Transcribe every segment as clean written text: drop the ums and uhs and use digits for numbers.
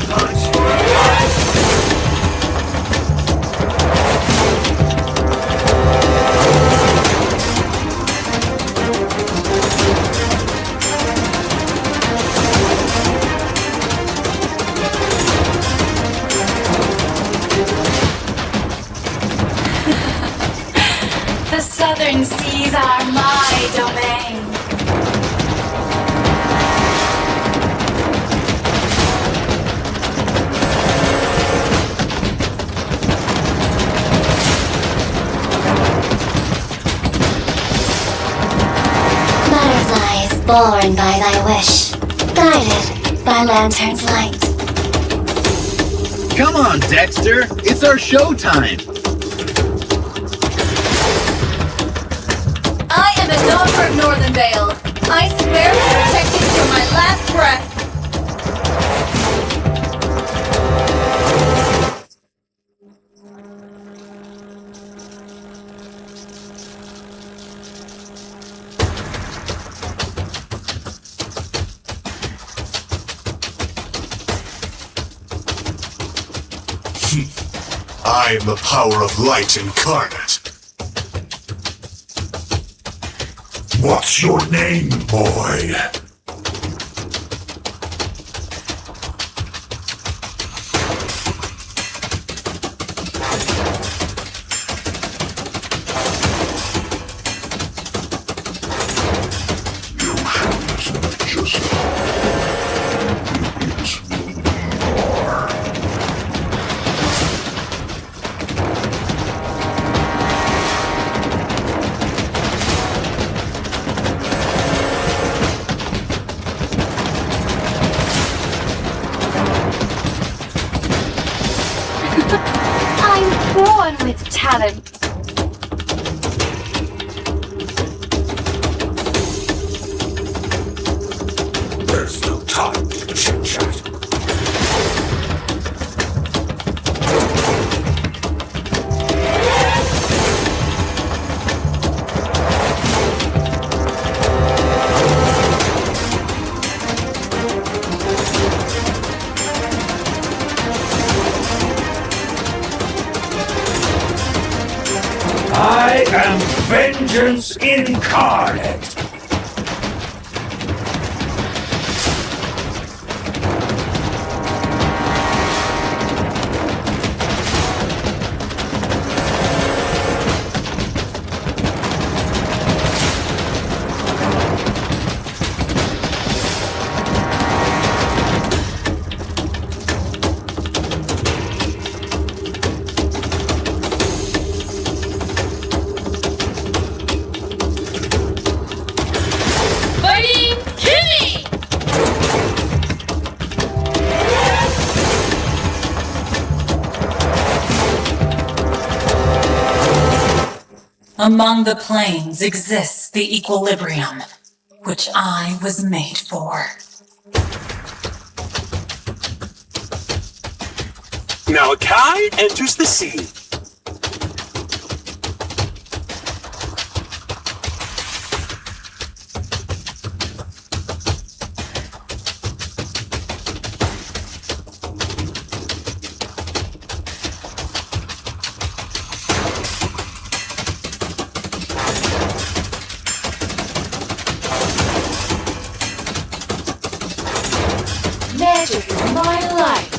punch for a punch! The southern seas are my domain. Butterflies born by thy wish, guided by lantern's light. Come on, Dexter. It's our showtime. I am a daughter of Northern Vale. I swear to protect you till my last breath. I am the power of light incarnate. What's your name, boy? I'm born with talent. There's no time to chit-chat. I am vengeance incarnate. Fighting Kimmy! Among the planes exists the equilibrium, which I was made for. Now Kai enters the scene. Magic is my life.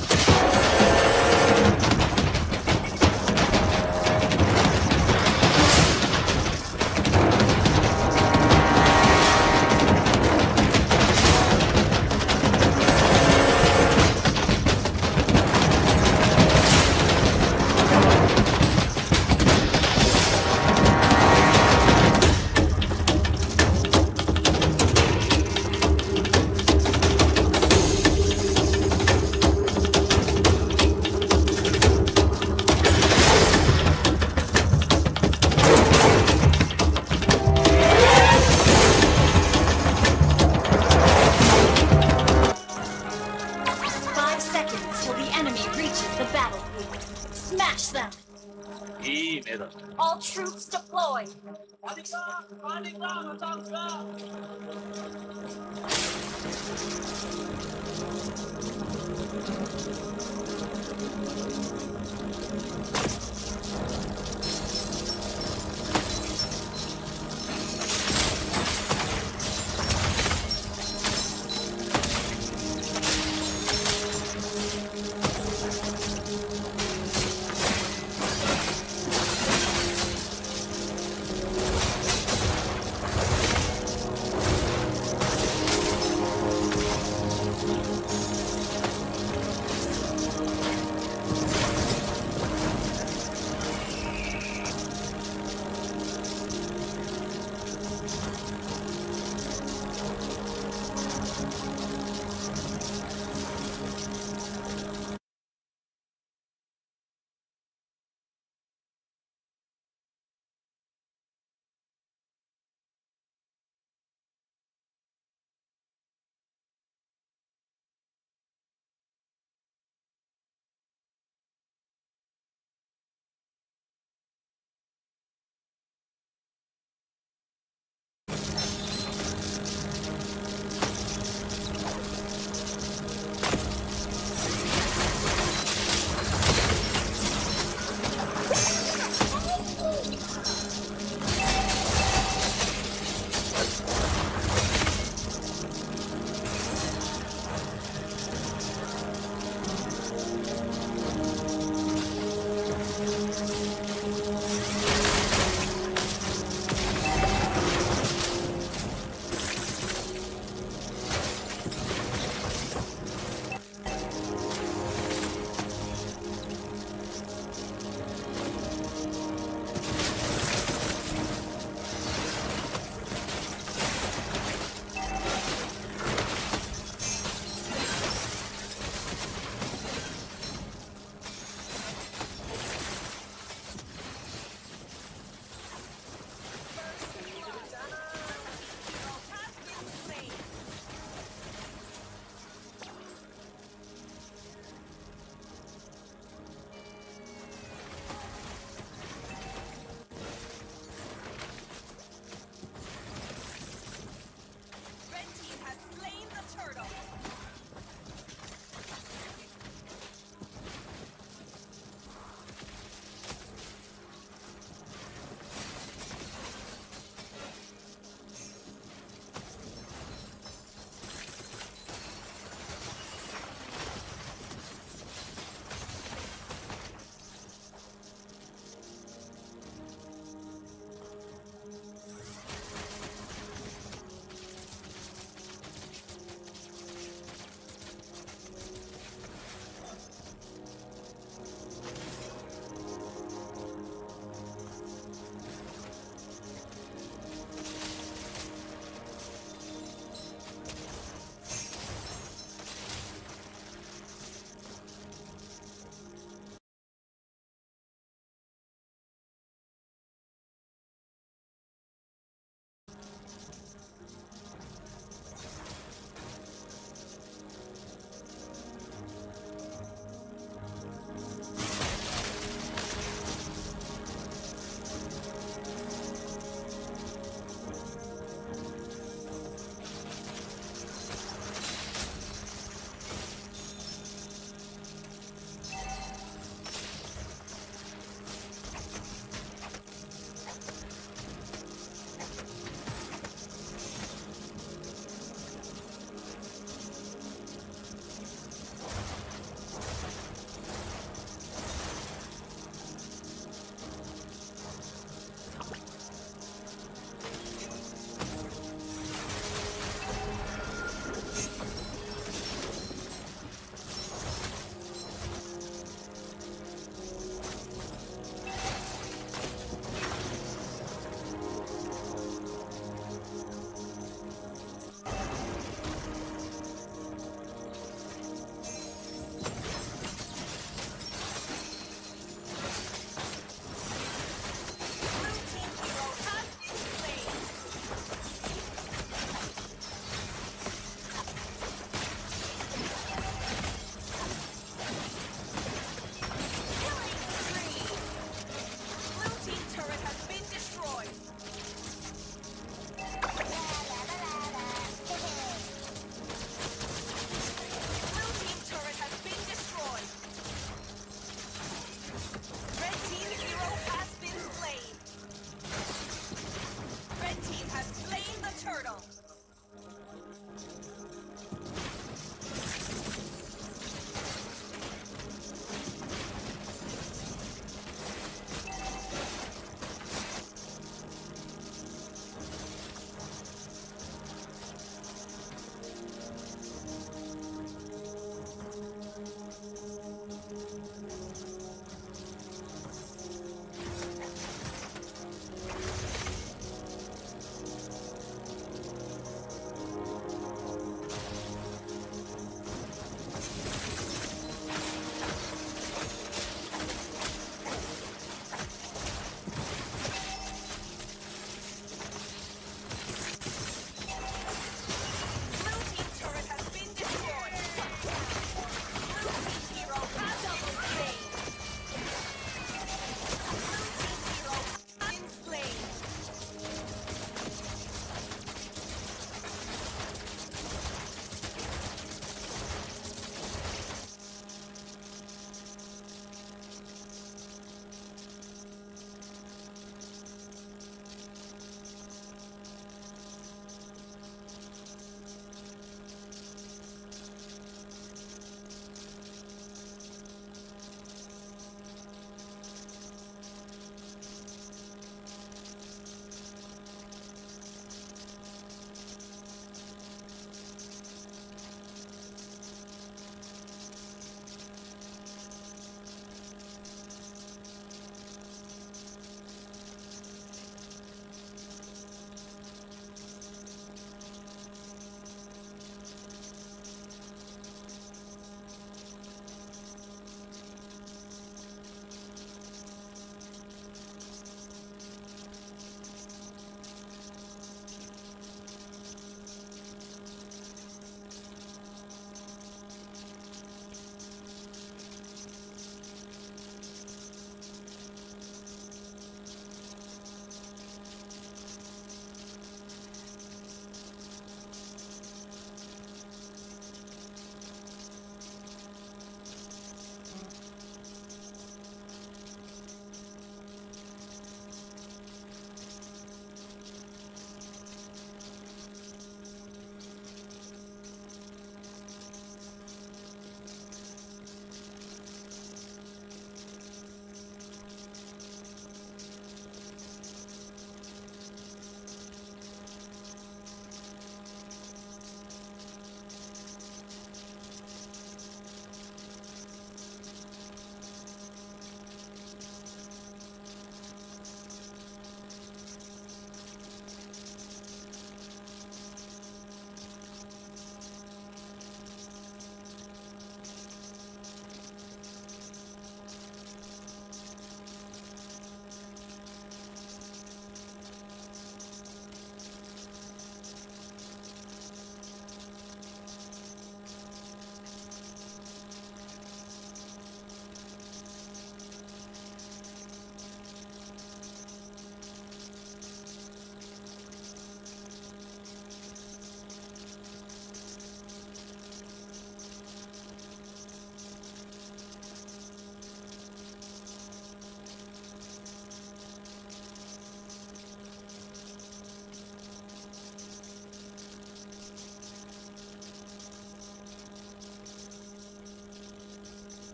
Smash them! All troops deploy!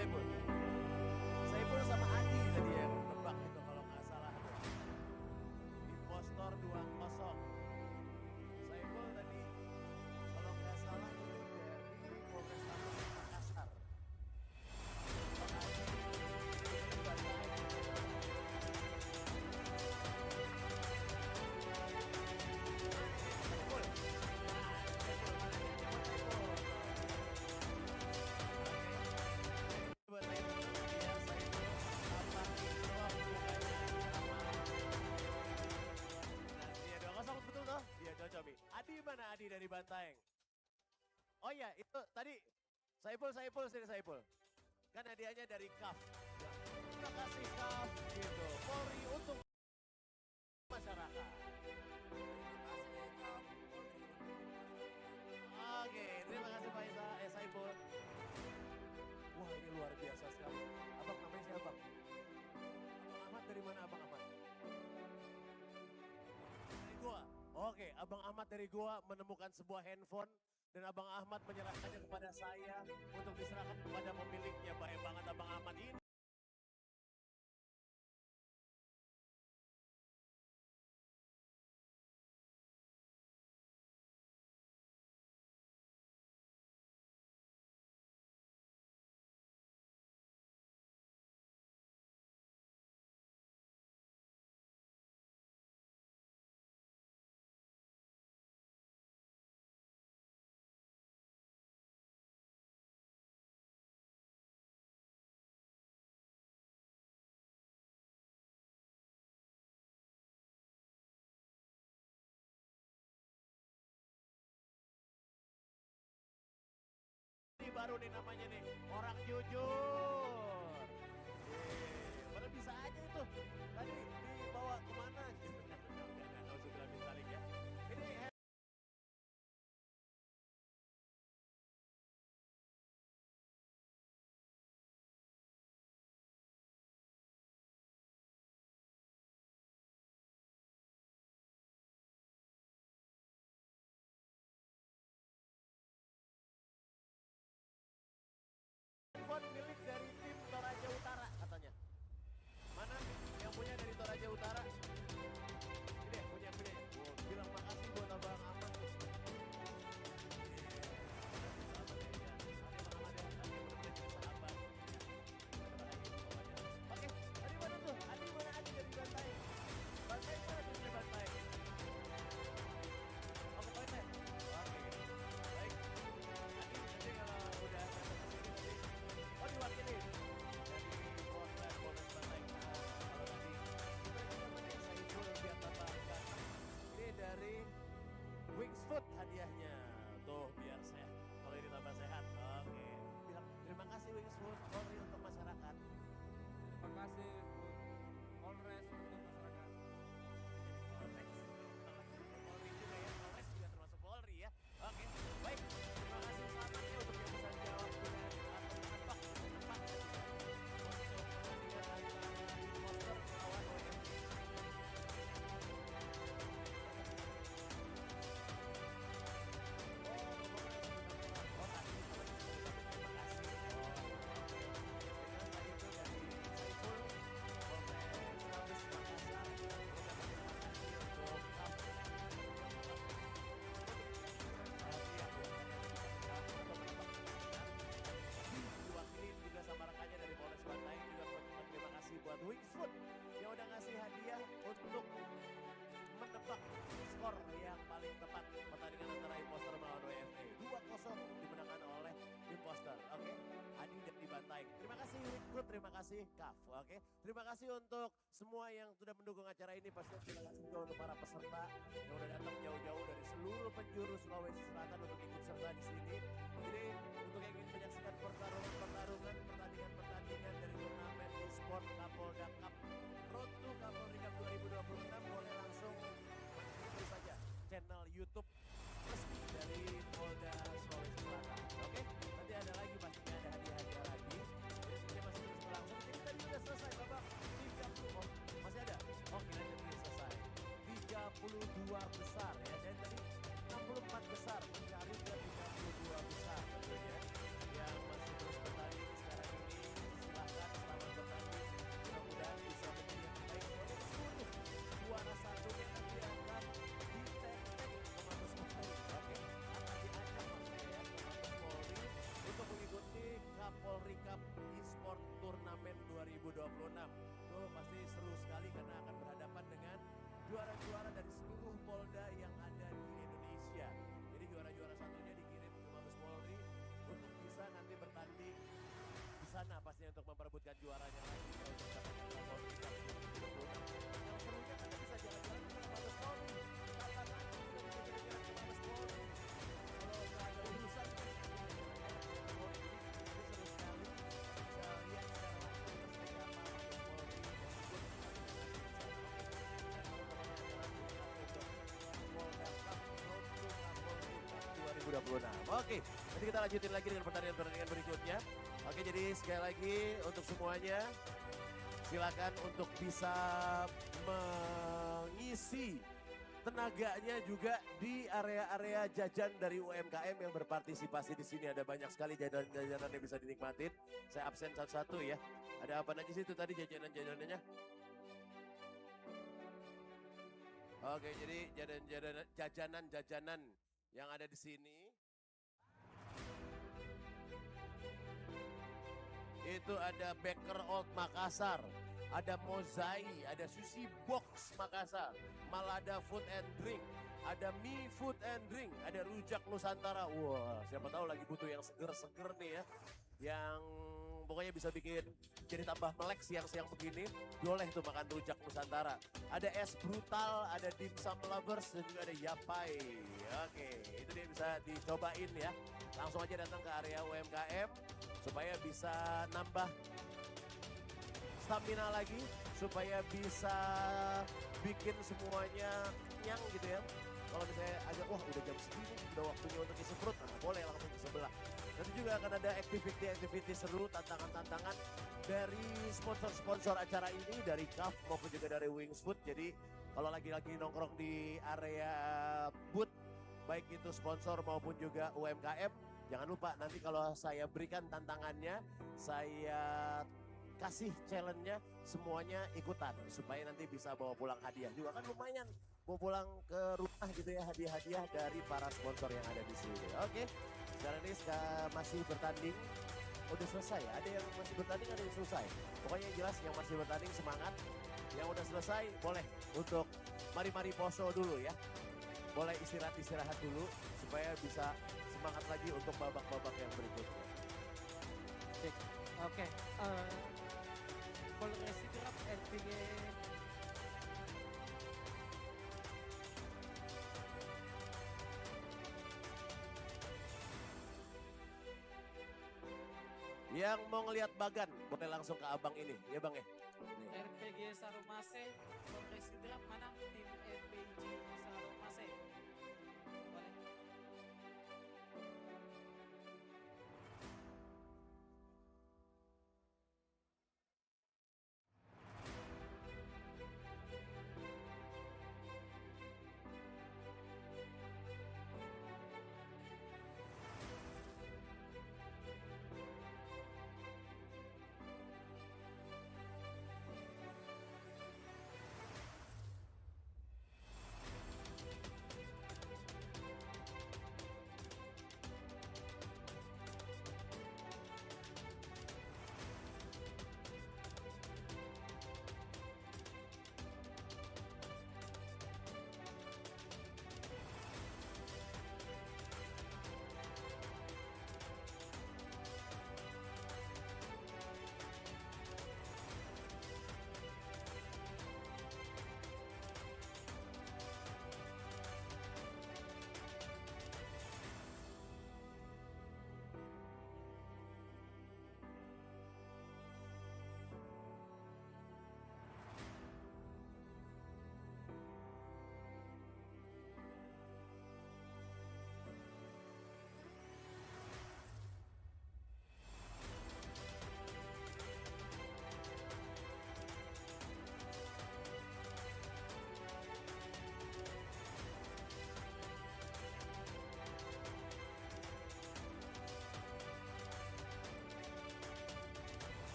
Saiful? Saiful sama Adi tadi yang nebak itu kalau nggak salah. Impostor 2-0. Saiful tadi kalau nggak salah itu dari Polrestabes Makassar. Bang Adi dari Bantai. Saiful. Saiful, mana yang jawab Saiful? Buat Saiful, ya Saiful, apa jawab bukannya sama. Nah, dia 2-0 betul toh? Iya cocok Bi. Adi mana Adi dari Bantaeng? Oh iya itu tadi Saiful sini Saiful. Kan hadiahnya dari KAF. Ya. Terima kasih KAF gitu. Polri untuk masyarakat. Oke, terima kasih Pak Isa, Saiful. Wah ini luar biasa sekali. Abang namanya siapa? Abang Ahmad dari mana Abang Ahmad? Dari Goa. Oke, Abang Ahmad dari Goa menemukan sebuah handphone dan Abang Ahmad menyerahkannya kepada saya untuk diserahkan kepada pemiliknya. Baik banget Abang Ahmad ini. Ini baru nih namanya nih, orang jujur. Padahal bisa aja itu. Tadi dibawa kemana gitu. Nggak usah bilang bintalik ya. Ini handphone milik dari tim Toraja Utara katanya. Mana yang punya dari Toraja Utara? Ini punya. Oh, bilang makasih buat Abang Ahmad. Oke, tadi mana tuh? Adi mana Adi dari Bantai? Bantai mana tuh dari Bantai? Oh, ke toilet. Oke, baik. Adi nanti kalau udah datang ke sini nanti. Oh, diwakili dari Polres Bantai. Kalau tadi namanya Saiful biar tambah ganteng. Ini dari Wings Food hadiahnya. Tuh biar sehat. Kalau ini tambah sehat. Oke. Bilang terima kasih Wings Food. Polri untuk masyarakat. Terima kasih Polres untuk masyarakat. Polres. Polri juga ya. Polres juga termasuk Polri ya. Oke. Baik. Terima kasih selamatnya untuk yang bisa jawab dengan atau menebak tepat. Untuk pertandingan antara Imposter melawan OMG. Diwakili juga sama rekannya dari Polres Bantai juga teman-teman terima kasih buat Wings Food yang udah ngasih hadiah untuk menebak skor yang paling tepat pertandingan antara Imposter melawan WFA 2-0 dimenangkan oleh Imposter. Oke, Adi dari Bantai. Terima kasih Wings Food, terima kasih KAF. Oke, terima kasih untuk semua yang sudah mendukung acara ini. Pastinya terima kasih juga untuk para peserta yang udah datang jauh-jauh dari seluruh penjuru Sulawesi Selatan untuk ikut serta di sini. Jadi untuk yang ingin menyaksikan pertandingan dari turnamen e-sport Kapolda Cup Road to Kapolri Cup 2026 boleh langsung mengikuti saja channel YouTube resmi dari Polda Sulawesi Selatan. Oke, nanti ada lagi pastinya ada hadiah-hadiah lagi. Jadi semuanya masih terus berlangsung. Jadi tadi sudah selesai babak 30. Oh, masih ada? Oh, kira tadi selesai. 32 besar ya. Dan tadi 64 besar mencari ke 32 besar tentunya yang masih terus bertanding sekarang ini juara-juara dari seluruh Polda yang ada di Indonesia. Jadi juara-juara satunya dikirim ke Mabes Polri untuk bisa nanti bertanding di sana pastinya untuk memperebutkan juaranya lagi. Kalau kita Polri yang serunya kan bisa jalan-jalan ke Mabes Polri. Kapan lagi kita bisa jalan-jalan ke Mabes Polri? Kalau nggak ada urusan kan Polri itu seru sekali. Bisa lihat secara langsung seperti apa Mabes Polri. 2026. Oke, nanti kita lanjutin lagi dengan pertandingan-pertandingan berikutnya. Oke, jadi sekali lagi untuk semuanya, silakan untuk bisa mengisi tenaganya juga di area-area jajan dari UMKM yang berpartisipasi di sini. Ada banyak sekali jajanan-jajanan yang bisa dinikmatin. Saya absen satu-satu ya. Ada apa aja sih itu tadi jajanan-jajanannya? Oke, jadi jajanan-jajanan yang ada di sini itu ada Baker Old Makassar, ada Mozai, ada Sushi Box Makassar, Malada Food and Drink, ada Mi Food and Drink, ada Rujak Nusantara. Wah, siapa tahu lagi butuh yang seger-seger nih ya, yang pokoknya bisa bikin jadi tambah melek siang-siang begini, boleh tuh makan Rujak Nusantara. Ada es brutal, ada dimsum lovers, dan juga ada yapai. Oke, itu dia bisa dicobain ya. Langsung aja datang ke area UMKM supaya bisa nambah stamina lagi, supaya bisa bikin semuanya kenyang gitu ya. Kalau misalnya agak, wah udah jam segini, udah waktunya untuk isi perut, nah boleh langsung ke sebelah. Nanti juga akan ada activity seru, tantangan-tantangan dari sponsor-sponsor acara ini, dari CAF maupun juga dari Wings Food. Jadi kalau lagi-lagi nongkrong di area booth, baik itu sponsor maupun juga UMKM, jangan lupa nanti kalau saya berikan tantangannya, saya kasih challenge-nya, semuanya ikutan. Supaya nanti bisa bawa pulang hadiah juga, kan lumayan. Bawa pulang ke rumah gitu ya, hadiah-hadiah dari para sponsor yang ada di sini. Oke, sekarang ini masih bertanding. Udah selesai ya? Ada yang masih bertanding, ada yang selesai. Pokoknya yang jelas yang masih bertanding semangat. Yang udah selesai boleh untuk mari-mari poso dulu ya. Boleh istirahat dulu supaya bisa semangat lagi untuk babak-babak yang berikutnya. Oke. Polres Sidrap LPG Yang mau ngelihat Bagan, boleh langsung ke abang ini, ya bang ya. RPG Sarumase, Polres Sidrap mana tim RPG Sarumase? Boleh.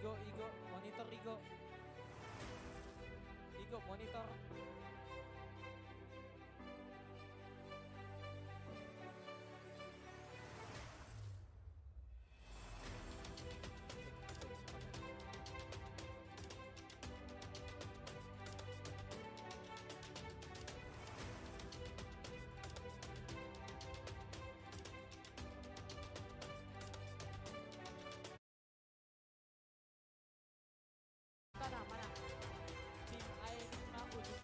Igo, monitor Igo. Igo, monitor. Mana? Tim Aing na ujung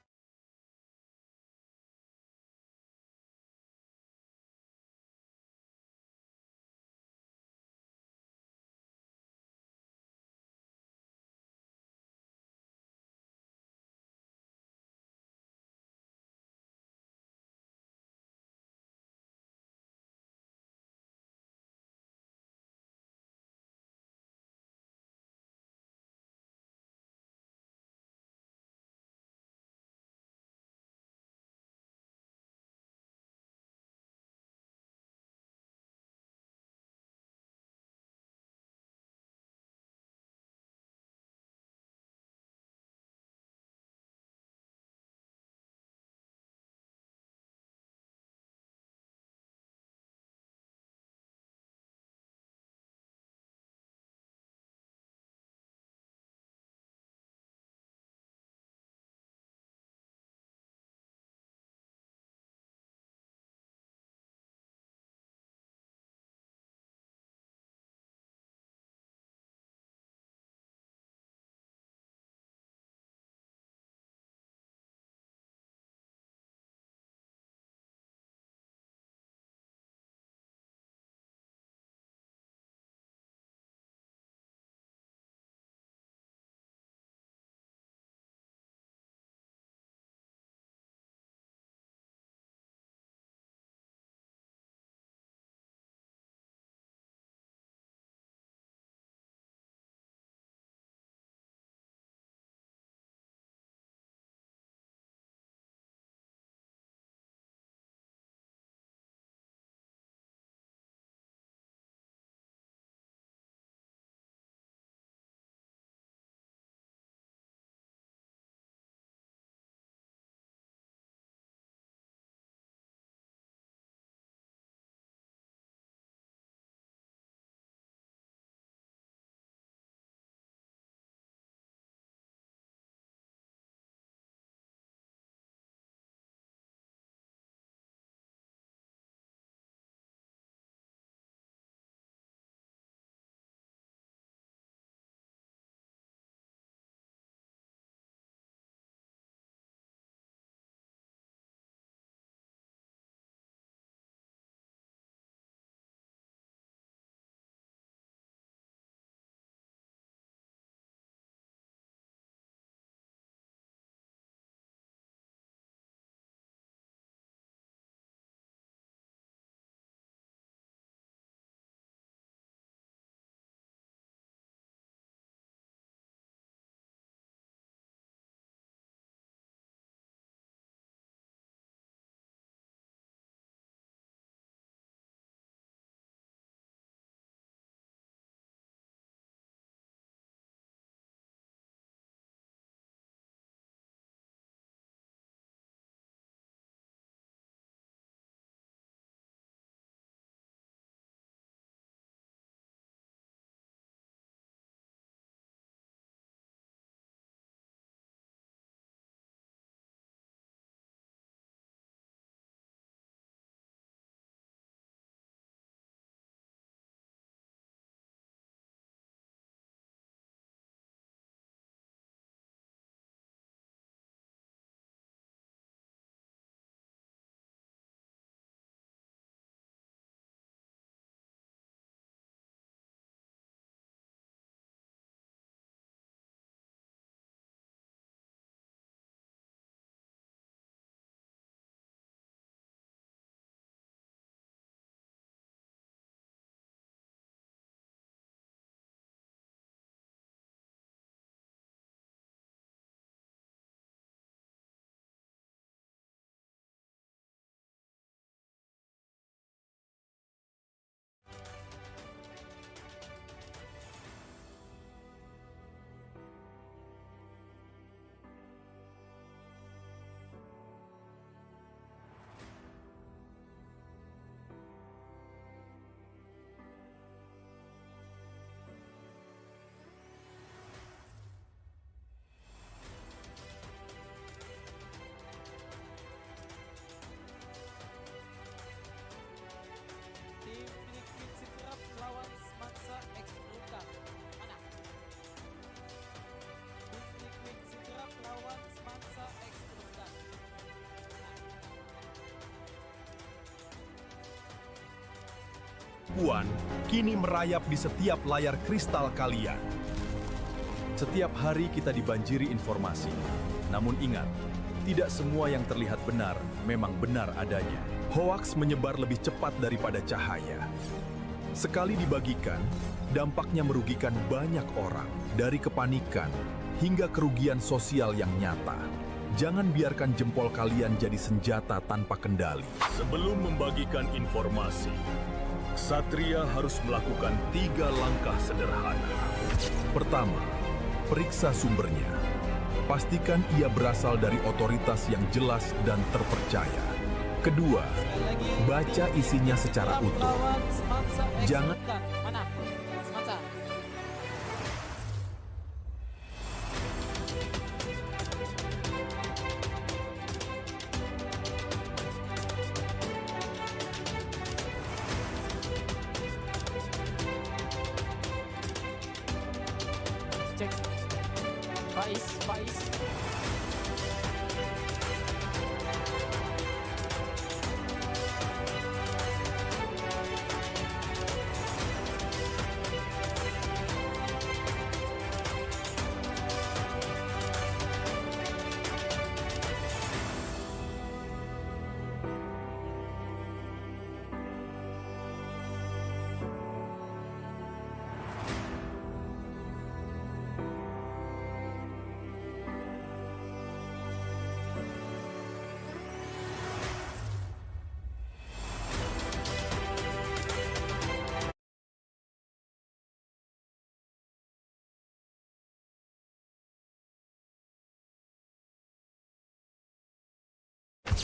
penipuan kini merayap di setiap layar kristal kalian. Setiap hari kita dibanjiri informasi. Namun ingat, tidak semua yang terlihat benar memang benar adanya. Hoaks menyebar lebih cepat daripada cahaya. Sekali dibagikan, dampaknya merugikan banyak orang, dari kepanikan hingga kerugian sosial yang nyata. Jangan biarkan jempol kalian jadi senjata tanpa kendali. Sebelum membagikan informasi, Ksatria harus melakukan 3 langkah sederhana. Pertama, periksa sumbernya. Pastikan ia berasal dari otoritas yang jelas dan terpercaya. Kedua, baca isinya secara utuh. Jangan Mana? Semansa. Cek. Faiz.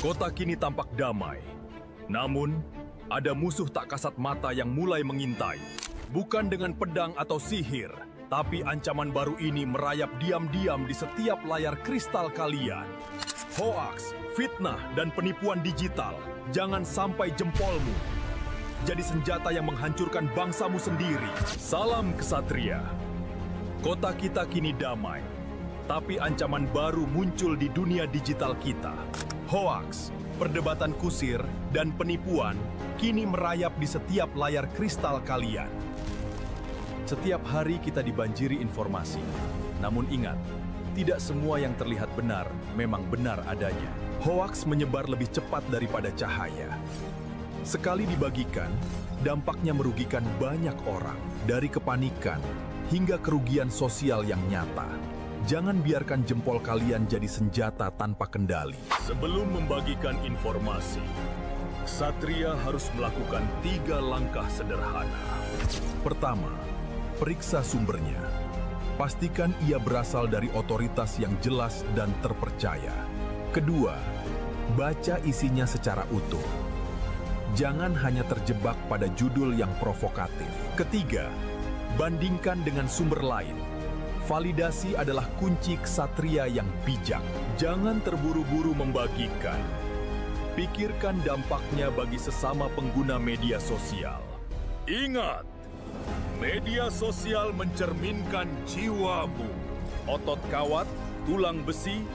Kota kini tampak damai. Namun, ada musuh tak kasat mata yang mulai mengintai. Bukan dengan pedang atau sihir, tapi ancaman baru ini merayap diam-diam di setiap layar kristal kalian. Hoaks, fitnah, dan penipuan digital. Jangan sampai jempolmu jadi senjata yang menghancurkan bangsamu sendiri. Salam Ksatria. Kota kita kini damai, tapi ancaman baru muncul di dunia digital kita. Hoaks, perdebatan kusir, dan penipuan kini merayap di setiap layar kristal kalian. Setiap hari kita dibanjiri informasi. Namun ingat, tidak semua yang terlihat benar memang benar adanya. Hoaks menyebar lebih cepat daripada cahaya. Sekali dibagikan, dampaknya merugikan banyak orang, dari kepanikan hingga kerugian sosial yang nyata. Jangan biarkan jempol kalian jadi senjata tanpa kendali. Sebelum membagikan informasi, Ksatria harus melakukan 3 langkah sederhana. Pertama, periksa sumbernya. Pastikan ia berasal dari otoritas yang jelas dan terpercaya. Kedua, baca isinya secara utuh. Jangan hanya terjebak pada judul yang provokatif. Ketiga, bandingkan dengan sumber lain. Validasi adalah kunci ksatria yang bijak. Jangan terburu-buru membagikan. Pikirkan dampaknya bagi sesama pengguna media sosial. Ingat, media sosial mencerminkan jiwamu. Otot kawat, tulang besi,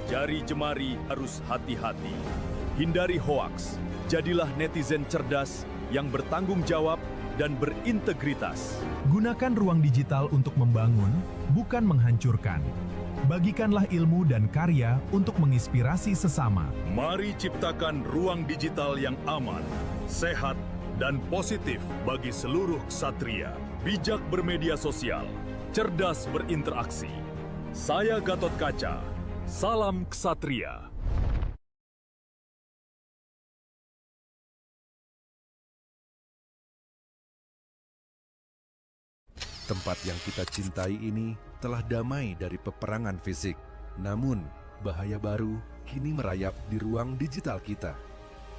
jari jemari harus hati-hati. Hindari hoaks. Jadilah netizen cerdas yang bertanggung jawab dan berintegritas. Gunakan ruang digital untuk membangun, bukan menghancurkan. Bagikanlah ilmu dan karya untuk menginspirasi sesama. Mari ciptakan ruang digital yang aman, sehat, dan positif bagi seluruh ksatria. Bijak bermedia sosial, cerdas berinteraksi. Saya Gatot Kaca, salam ksatria. Tempat yang kita cintai ini telah damai dari peperangan fisik. Namun, bahaya baru kini merayap di ruang digital kita.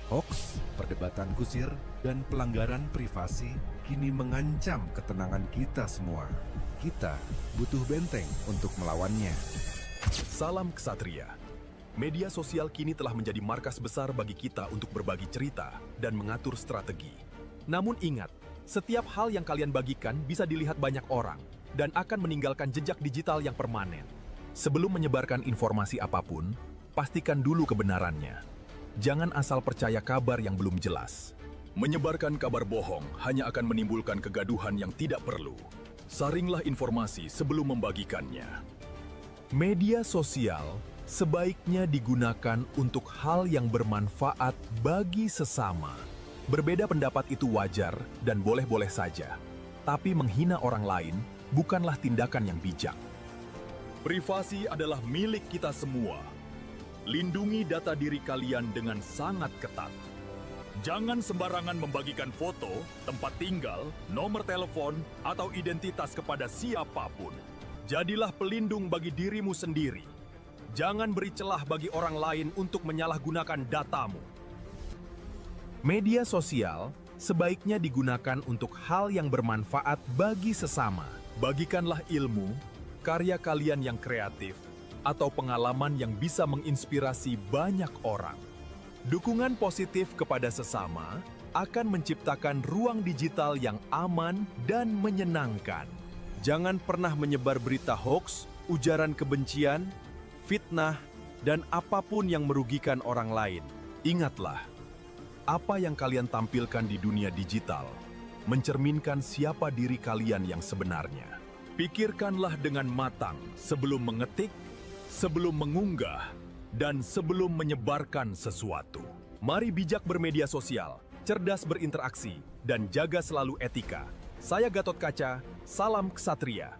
Hoaks, perdebatan kusir, dan pelanggaran privasi kini mengancam ketenangan kita semua. Kita butuh benteng untuk melawannya. Salam ksatria. Media sosial kini telah menjadi markas besar bagi kita untuk berbagi cerita dan mengatur strategi. Namun ingat, setiap hal yang kalian bagikan bisa dilihat banyak orang dan akan meninggalkan jejak digital yang permanen. Sebelum menyebarkan informasi apapun, pastikan dulu kebenarannya. Jangan asal percaya kabar yang belum jelas. Menyebarkan kabar bohong hanya akan menimbulkan kegaduhan yang tidak perlu. Saringlah informasi sebelum membagikannya. Media sosial sebaiknya digunakan untuk hal yang bermanfaat bagi sesama. Berbeda pendapat itu wajar dan boleh-boleh saja. Tapi menghina orang lain bukanlah tindakan yang bijak. Privasi adalah milik kita semua. Lindungi data diri kalian dengan sangat ketat. Jangan sembarangan membagikan foto, tempat tinggal, nomor telepon, atau identitas kepada siapapun. Jadilah pelindung bagi dirimu sendiri. Jangan beri celah bagi orang lain untuk menyalahgunakan datamu. Media sosial sebaiknya digunakan untuk hal yang bermanfaat bagi sesama. Bagikanlah ilmu, karya kalian yang kreatif, atau pengalaman yang bisa menginspirasi banyak orang. Dukungan positif kepada sesama akan menciptakan ruang digital yang aman dan menyenangkan. Jangan pernah menyebar berita hoaks, ujaran kebencian, fitnah, dan apapun yang merugikan orang lain. Ingatlah, apa yang kalian tampilkan di dunia digital mencerminkan siapa diri kalian yang sebenarnya. Pikirkanlah dengan matang sebelum mengetik, sebelum mengunggah, dan sebelum menyebarkan sesuatu. Mari bijak bermedia sosial, cerdas berinteraksi, dan jaga selalu etika. Saya Gatot Kaca, salam ksatria.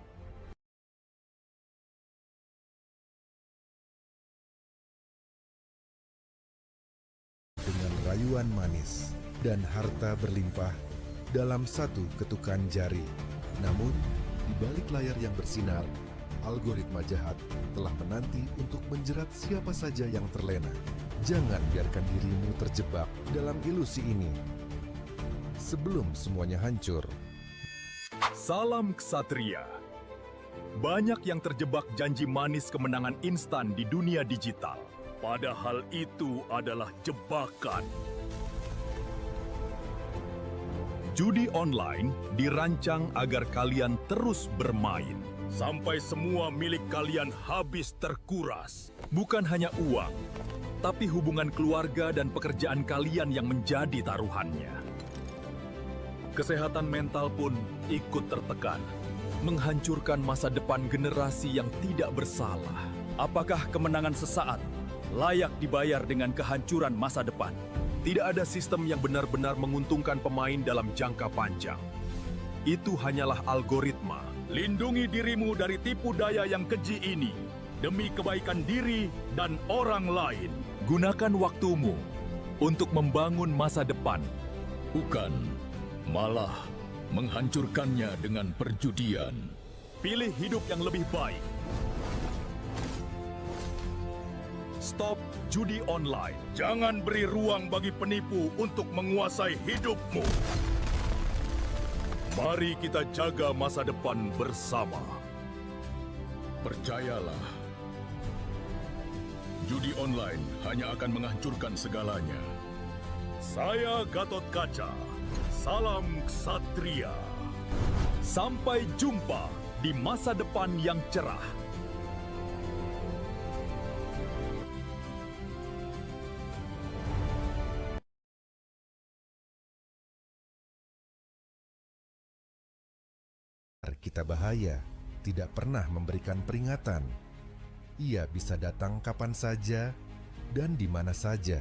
Dengan rayuan manis dan harta berlimpah dalam satu ketukan jari. Namun, di balik layar yang bersinar, algoritma jahat telah menanti untuk menjerat siapa saja yang terlena. Jangan biarkan dirimu terjebak dalam ilusi ini. Sebelum semuanya hancur. Salam ksatria. Banyak yang terjebak janji manis kemenangan instan di dunia digital. Padahal itu adalah jebakan. Judi online dirancang agar kalian terus bermain. Sampai semua milik kalian habis terkuras. Bukan hanya uang, tapi hubungan keluarga dan pekerjaan kalian yang menjadi taruhannya. Kesehatan mental pun ikut tertekan, menghancurkan masa depan generasi yang tidak bersalah. Apakah kemenangan sesaat layak dibayar dengan kehancuran masa depan? Tidak ada sistem yang benar-benar menguntungkan pemain dalam jangka panjang. Itu hanyalah algoritma. Lindungi dirimu dari tipu daya yang keji ini demi kebaikan diri dan orang lain. Gunakan waktumu untuk membangun masa depan, bukan malah menghancurkannya dengan perjudian. Pilih hidup yang lebih baik. Stop judi online. Jangan beri ruang bagi penipu untuk menguasai hidupmu. Mari kita jaga masa depan bersama. Percayalah, judi online hanya akan menghancurkan segalanya. Saya Gatot Kaca, salam ksatria. Sampai jumpa di masa depan yang cerah. Kita bahaya, tidak pernah memberikan peringatan. Ia bisa datang kapan saja dan di mana saja.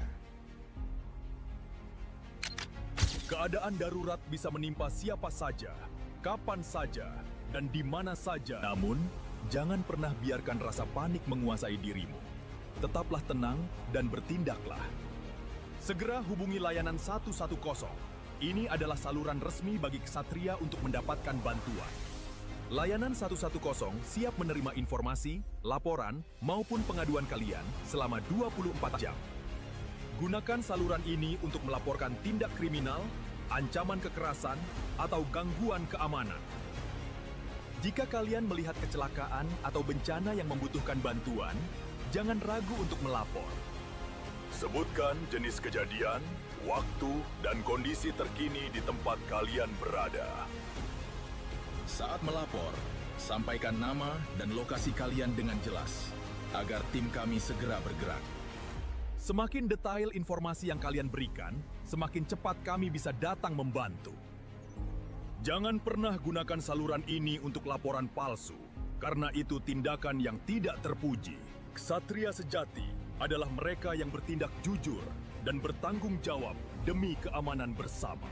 Keadaan darurat bisa menimpa siapa saja, kapan saja, dan di mana saja. Namun, jangan pernah biarkan rasa panik menguasai dirimu. Tetaplah tenang dan bertindaklah. Segera hubungi layanan 110. Ini adalah saluran resmi bagi ksatria untuk mendapatkan bantuan. Layanan 110 siap menerima informasi, laporan, maupun pengaduan kalian selama 24 jam. Gunakan saluran ini untuk melaporkan tindak kriminal, ancaman kekerasan, atau gangguan keamanan. Jika kalian melihat kecelakaan atau bencana yang membutuhkan bantuan, jangan ragu untuk melapor. Sebutkan jenis kejadian, waktu, dan kondisi terkini di tempat kalian berada. Saat melapor, sampaikan nama dan lokasi kalian dengan jelas, agar tim kami segera bergerak. Semakin detail informasi yang kalian berikan, semakin cepat kami bisa datang membantu. Jangan pernah gunakan saluran ini untuk laporan palsu, karena itu tindakan yang tidak terpuji. Ksatria sejati adalah mereka yang bertindak jujur dan bertanggung jawab demi keamanan bersama.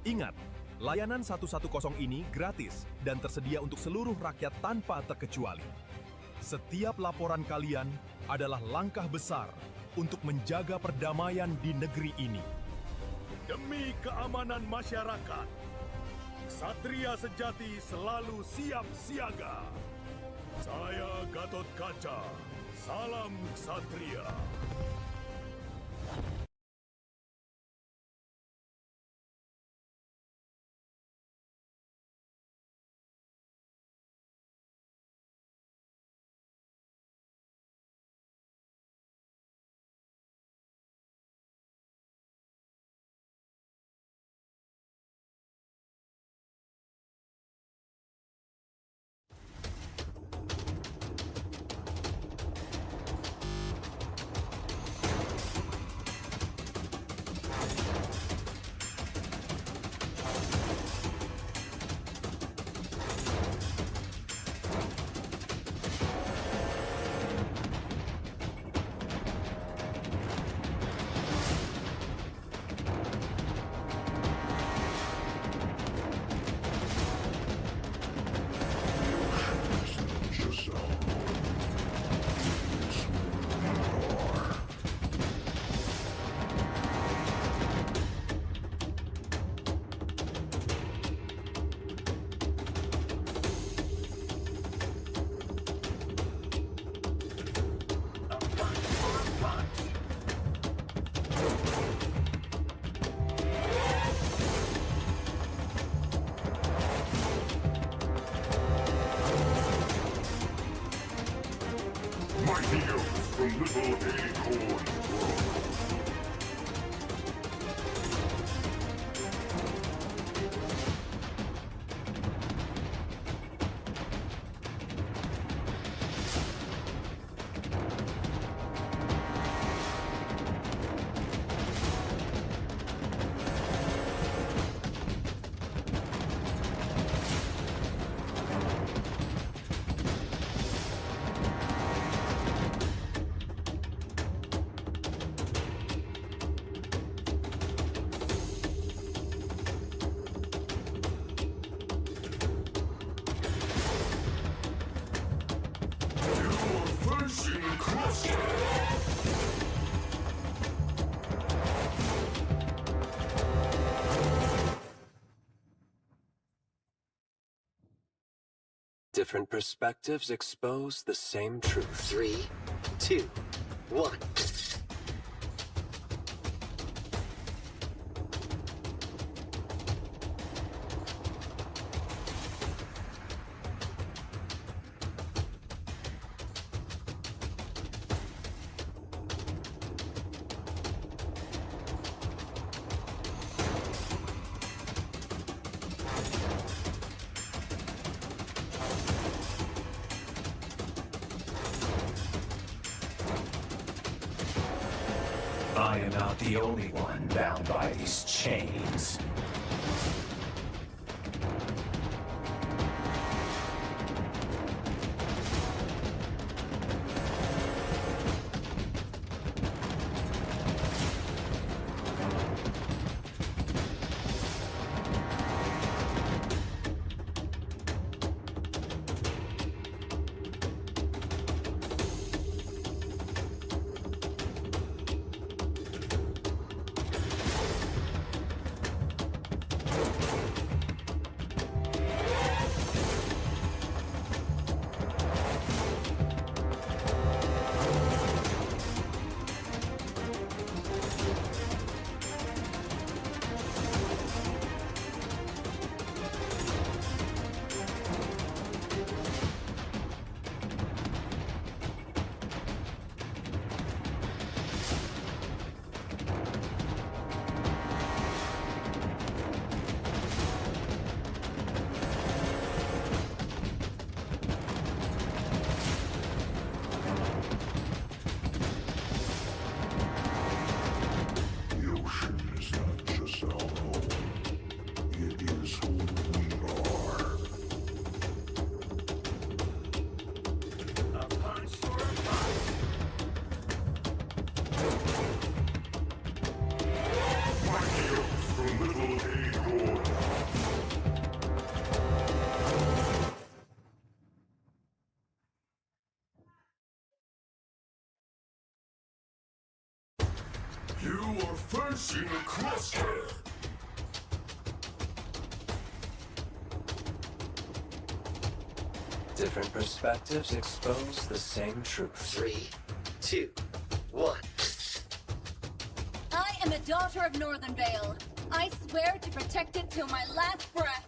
Ingat, layanan 110 ini gratis dan tersedia untuk seluruh rakyat tanpa terkecuali. Setiap laporan kalian adalah langkah besar untuk menjaga perdamaian di negeri ini. Demi keamanan masyarakat, Ksatria sejati selalu siap siaga. Saya Gatot Kaca, salam Ksatria. Mighty Oaks from Little Acorn Grove. Different perspectives expose the same truth. 3, 2, 1. I am not the only one bound by these chains. are facing a cluster. Different perspectives expose the same truth. 3, 2, 1. I am a daughter of Northern Vale. I swear to protect it till my last breath.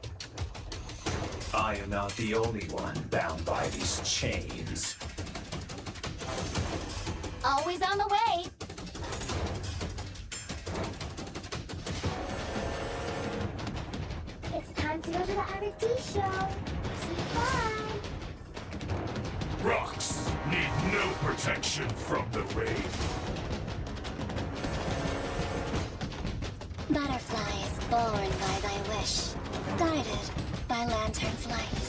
I am not the only one bound by these chains. Always on the way. It's time to go to the RT show. Say bye. Rocks need no protection from the rain. Butterflies born by thy wish, guided by lantern's light.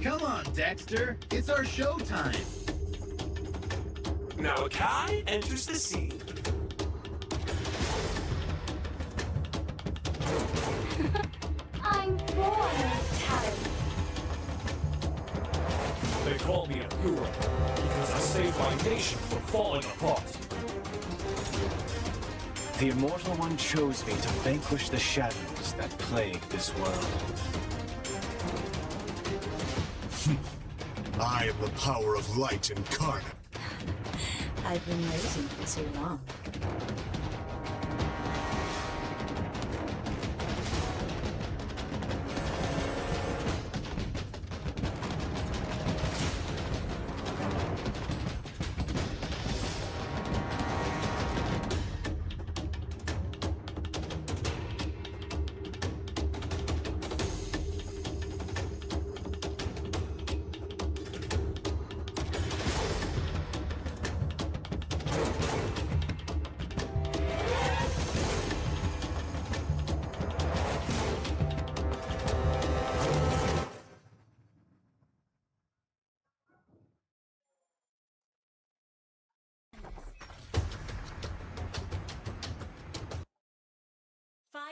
Come on, Dexter. It's our show time. Now Kai enters the scene. I'm born with talent. They call me a hero because I saved my nation from falling apart. The Immortal One chose me to vanquish the shadows that plague this world. I am the power of light incarnate. I've been waiting for too long.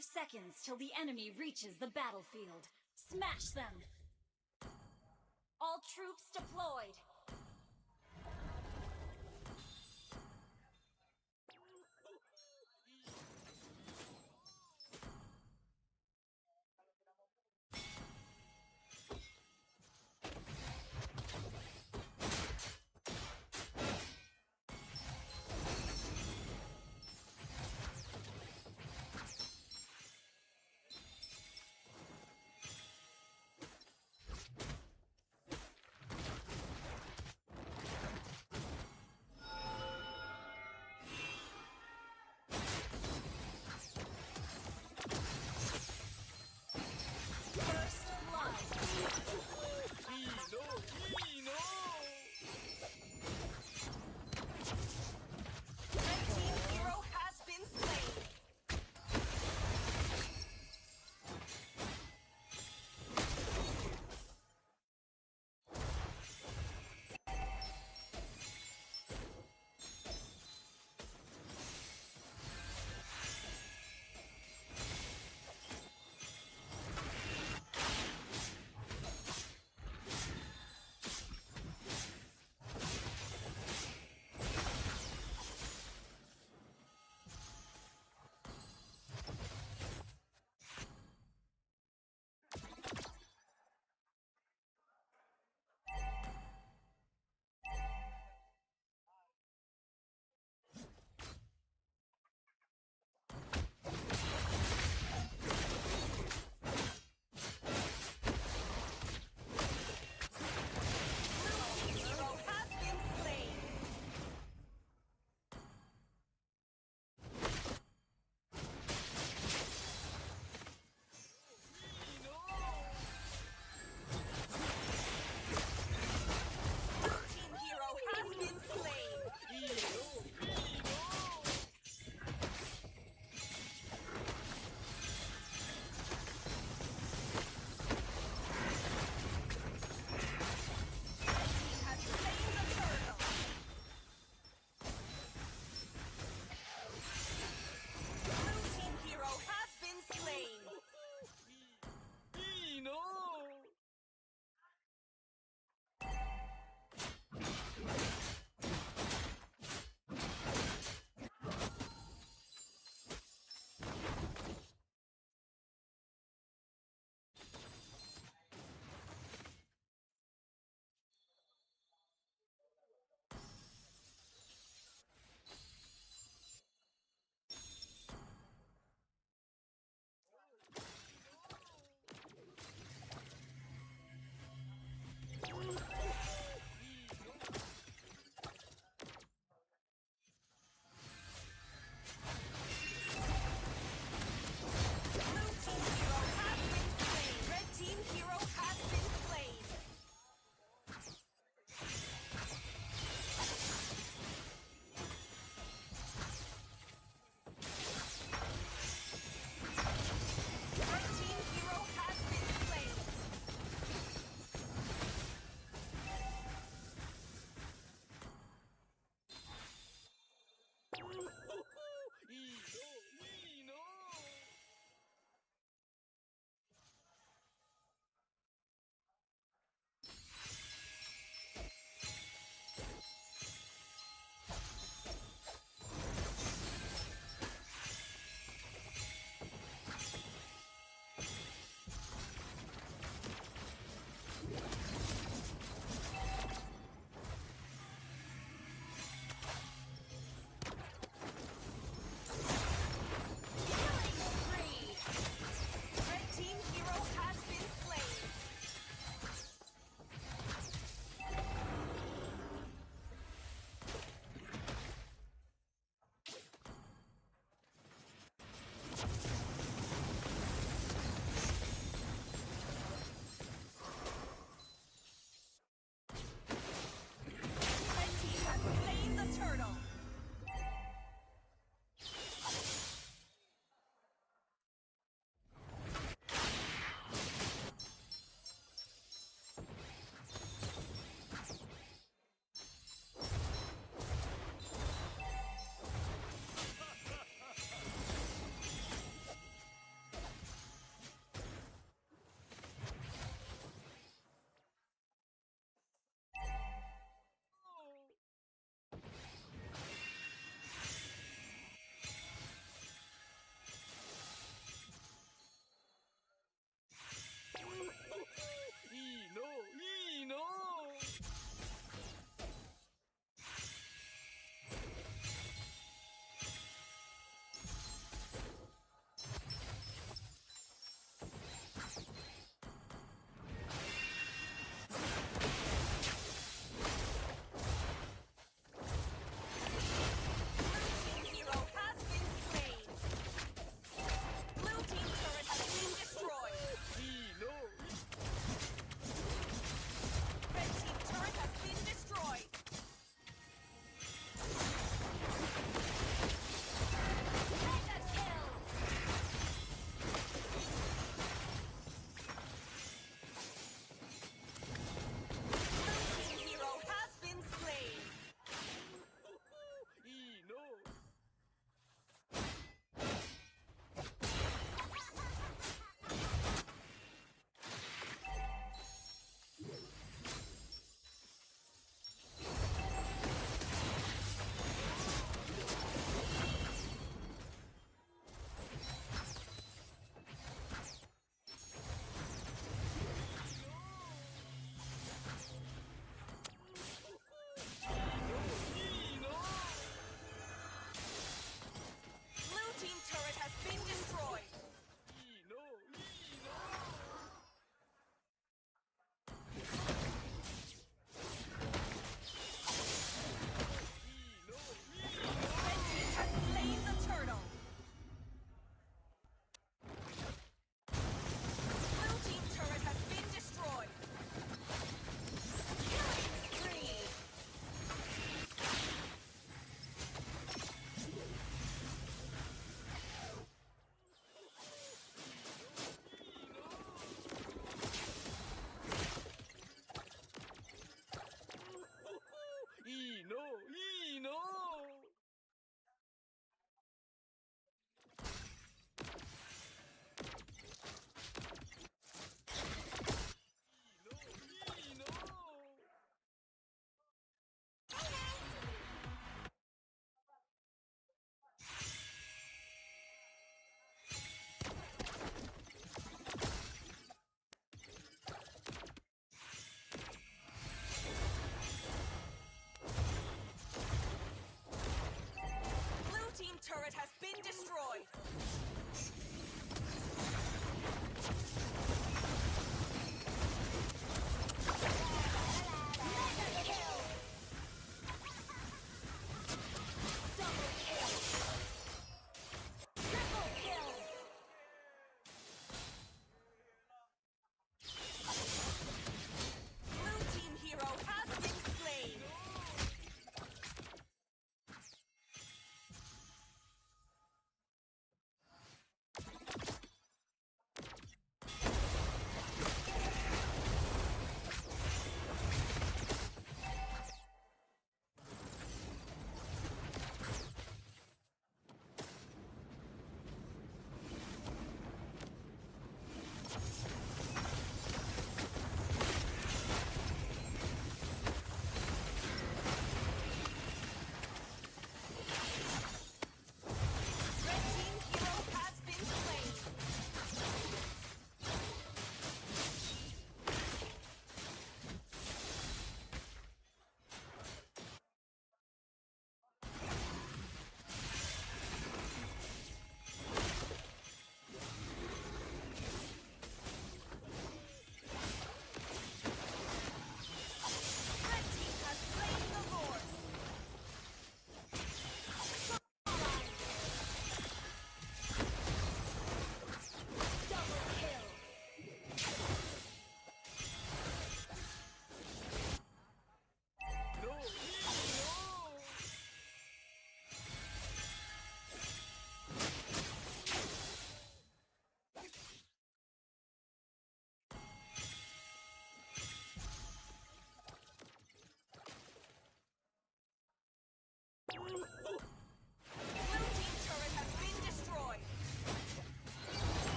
Seconds till the enemy reaches the battlefield. Smash them! All troops deployed!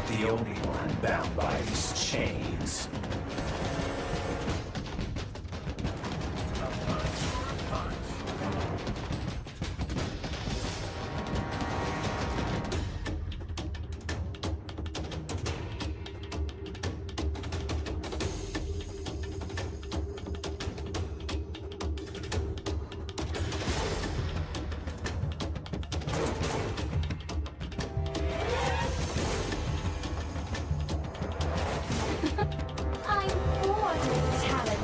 not the only one bound by these chains. I'm born with talent.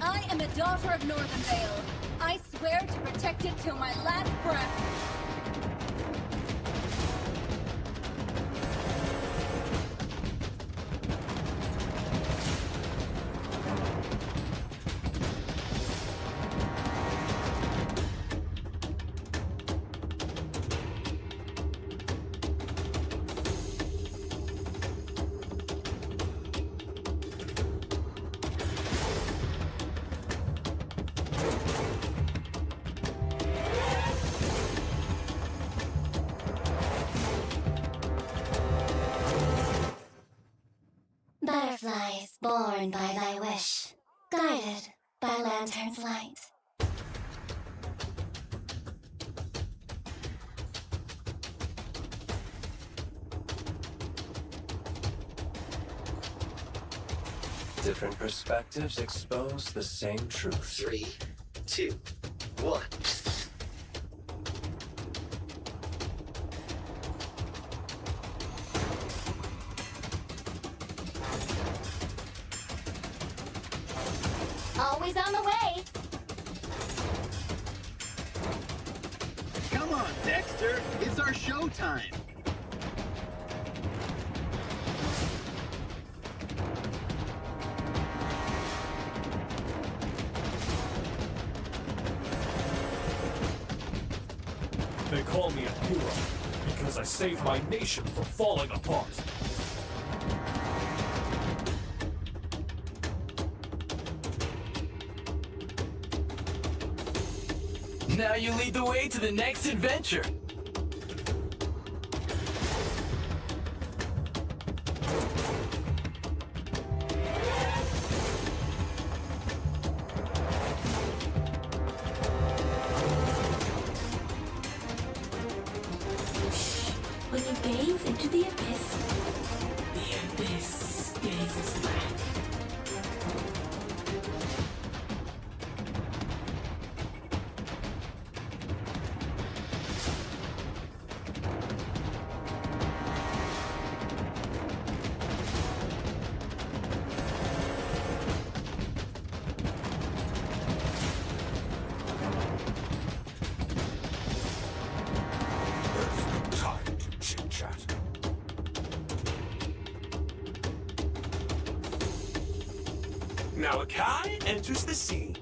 I am a daughter of Northern Vale. I swear to protect it till my last breath. Butterflies born by thy wish, guided by lantern's light. Different perspectives expose the same truth. 3, 2, 1. Always on the way. Come on, Dexter. It's our showtime. They call me a hero because I saved my nation from falling apart. Now you lead the way to the next adventure. When you gaze into the abyss gazes back. Time to chit-chat. Malachi enters the scene.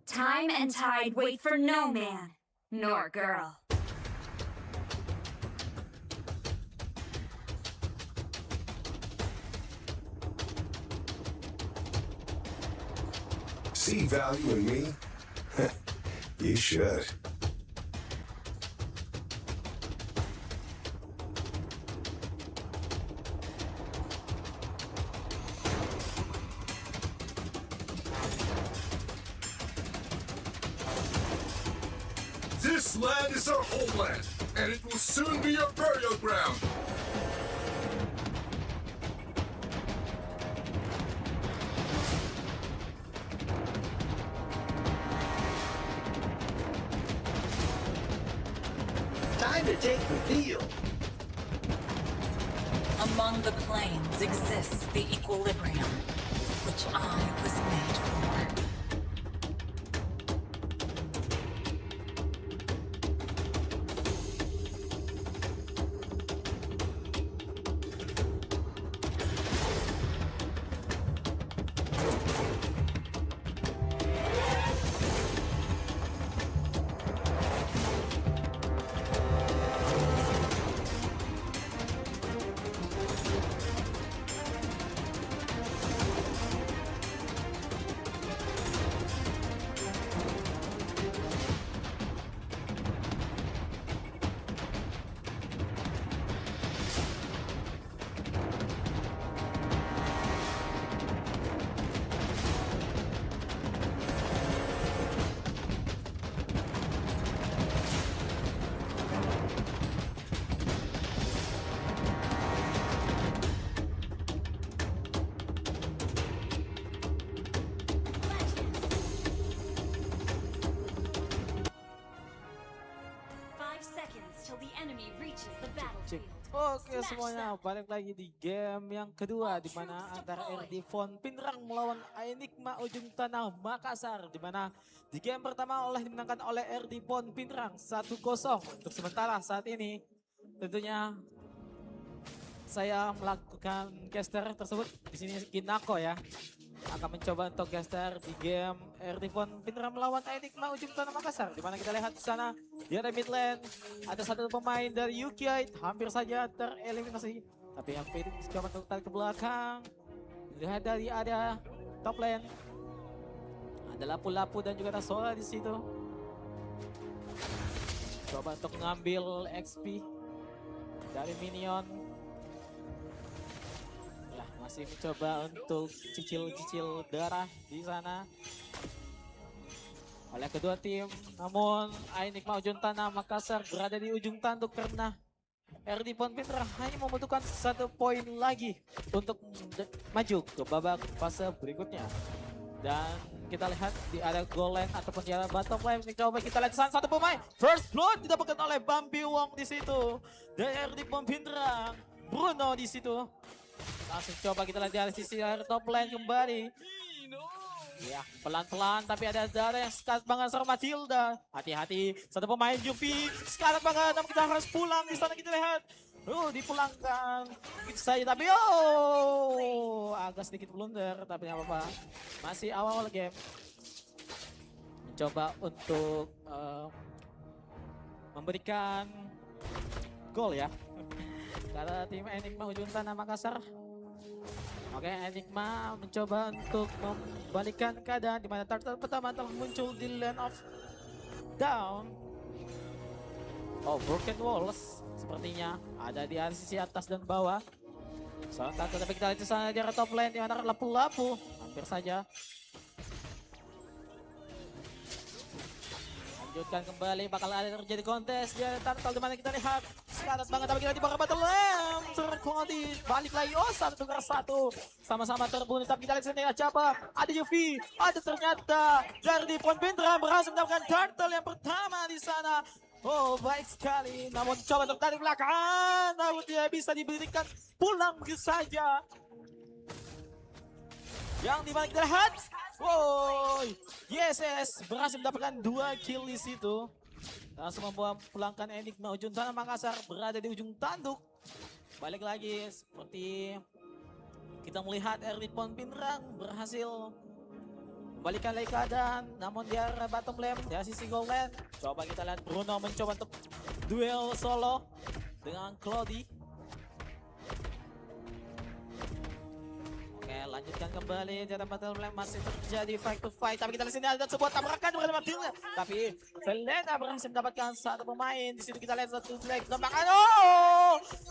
Time and tide wait for no man, nor girl. See value in me? You should. This land is our homeland, and it will soon be our burial ground. Time to take the field. Among the planes exists the equilibrium, which I was made for. Oke semuanya, balik lagi di game yang kedua di mana antara RD Von Pindrang melawan Enigma Ujung Tanah Makassar, di mana di game pertama dimenangkan oleh RD Von Pindrang 1-0. Untuk sementara saat ini tentunya saya melakukan caster tersebut di sini Kinako ya. Akan mencoba untuk caster di game RD Von Pindrang melawan Enigma Ujung Tanah Makassar, di mana kita lihat di sana di area mid lane ada satu pemain dari Yukiite hampir saja tereliminasi, tapi yang Felix coba untuk tarik ke belakang. Lihat dari area top lane ada Lapu-Lapu dan juga ada Sora di situ. Coba untuk mengambil XP dari minion. Masih mencoba untuk cicil-cicil darah di sana oleh kedua tim. Namun Enigma Ujung Tanah Makassar berada di ujung tanduk karena RD Von Pindrang hanya membutuhkan 1 poin lagi untuk maju ke babak fase berikutnya. Dan kita lihat di area goal lane ataupun di area bottom lane, coba kita lihat sana satu pemain first blood didapatkan oleh Bambi Wong di situ. Dan RD Von Pindrang, Bruno di situ. Langsung coba kita lihat dari sisi top lane kembali. Ya, pelan-pelan tapi ada darah yang sekarat banget sama Matilda. Hati-hati, satu pemain Juvi sekarat banget, namun kita harus pulang. Di sana kita lihat, dipulangkan gitu saja, tapi agak sedikit blunder, tapi nggak apa-apa. Masih awal-awal game. Mencoba untuk memberikan gol ya. Karena tim Enigma Ujung Tanah Makassar. Oke, Enigma mencoba untuk membalikan keadaan di mana turtle pertama telah muncul di lane of down. Broken walls sepertinya ada di sisi atas dan bawah. Seorang turtle, tapi kita lihat di sana di top lane di mana Lapu-Lapu hampir saja. Lanjutkan kembali, bakal ada terjadi kontes di area turtle di mana kita lihat sekarat banget, tapi kita di bawah battle lamp terkodi balik lagi. Satu dengar satu sama-sama terbunuh, tapi kita lihat sini siapa, ada Yuvi, ada ternyata dari Von Pindrang berhasil mendapatkan turtle yang pertama di sana. Baik sekali, namun coba untuk dari belakang, namun tidak bisa diberikan, pulang saja. Yang dimana kita lihat, yes, berhasil mendapatkan 2 kill di situ. Langsung membawa pulangkan Enigma Ujung Tanah Makassar berada di ujung tanduk. Balik lagi seperti kita melihat RD Von Pindrang berhasil membalikan lagi keadaan, namun di area bottom lane dari sisi goal lane. Coba kita lihat Bruno mencoba untuk duel solo dengan Cloudy. Lanjutkan kembali di battle lane, masih terjadi fight to fight, tapi kita di sini ada sebuah tabrakan bersama Matilda, tapi Selena berhasil mendapatkan satu pemain. Di situ kita lihat satu flag tembakan,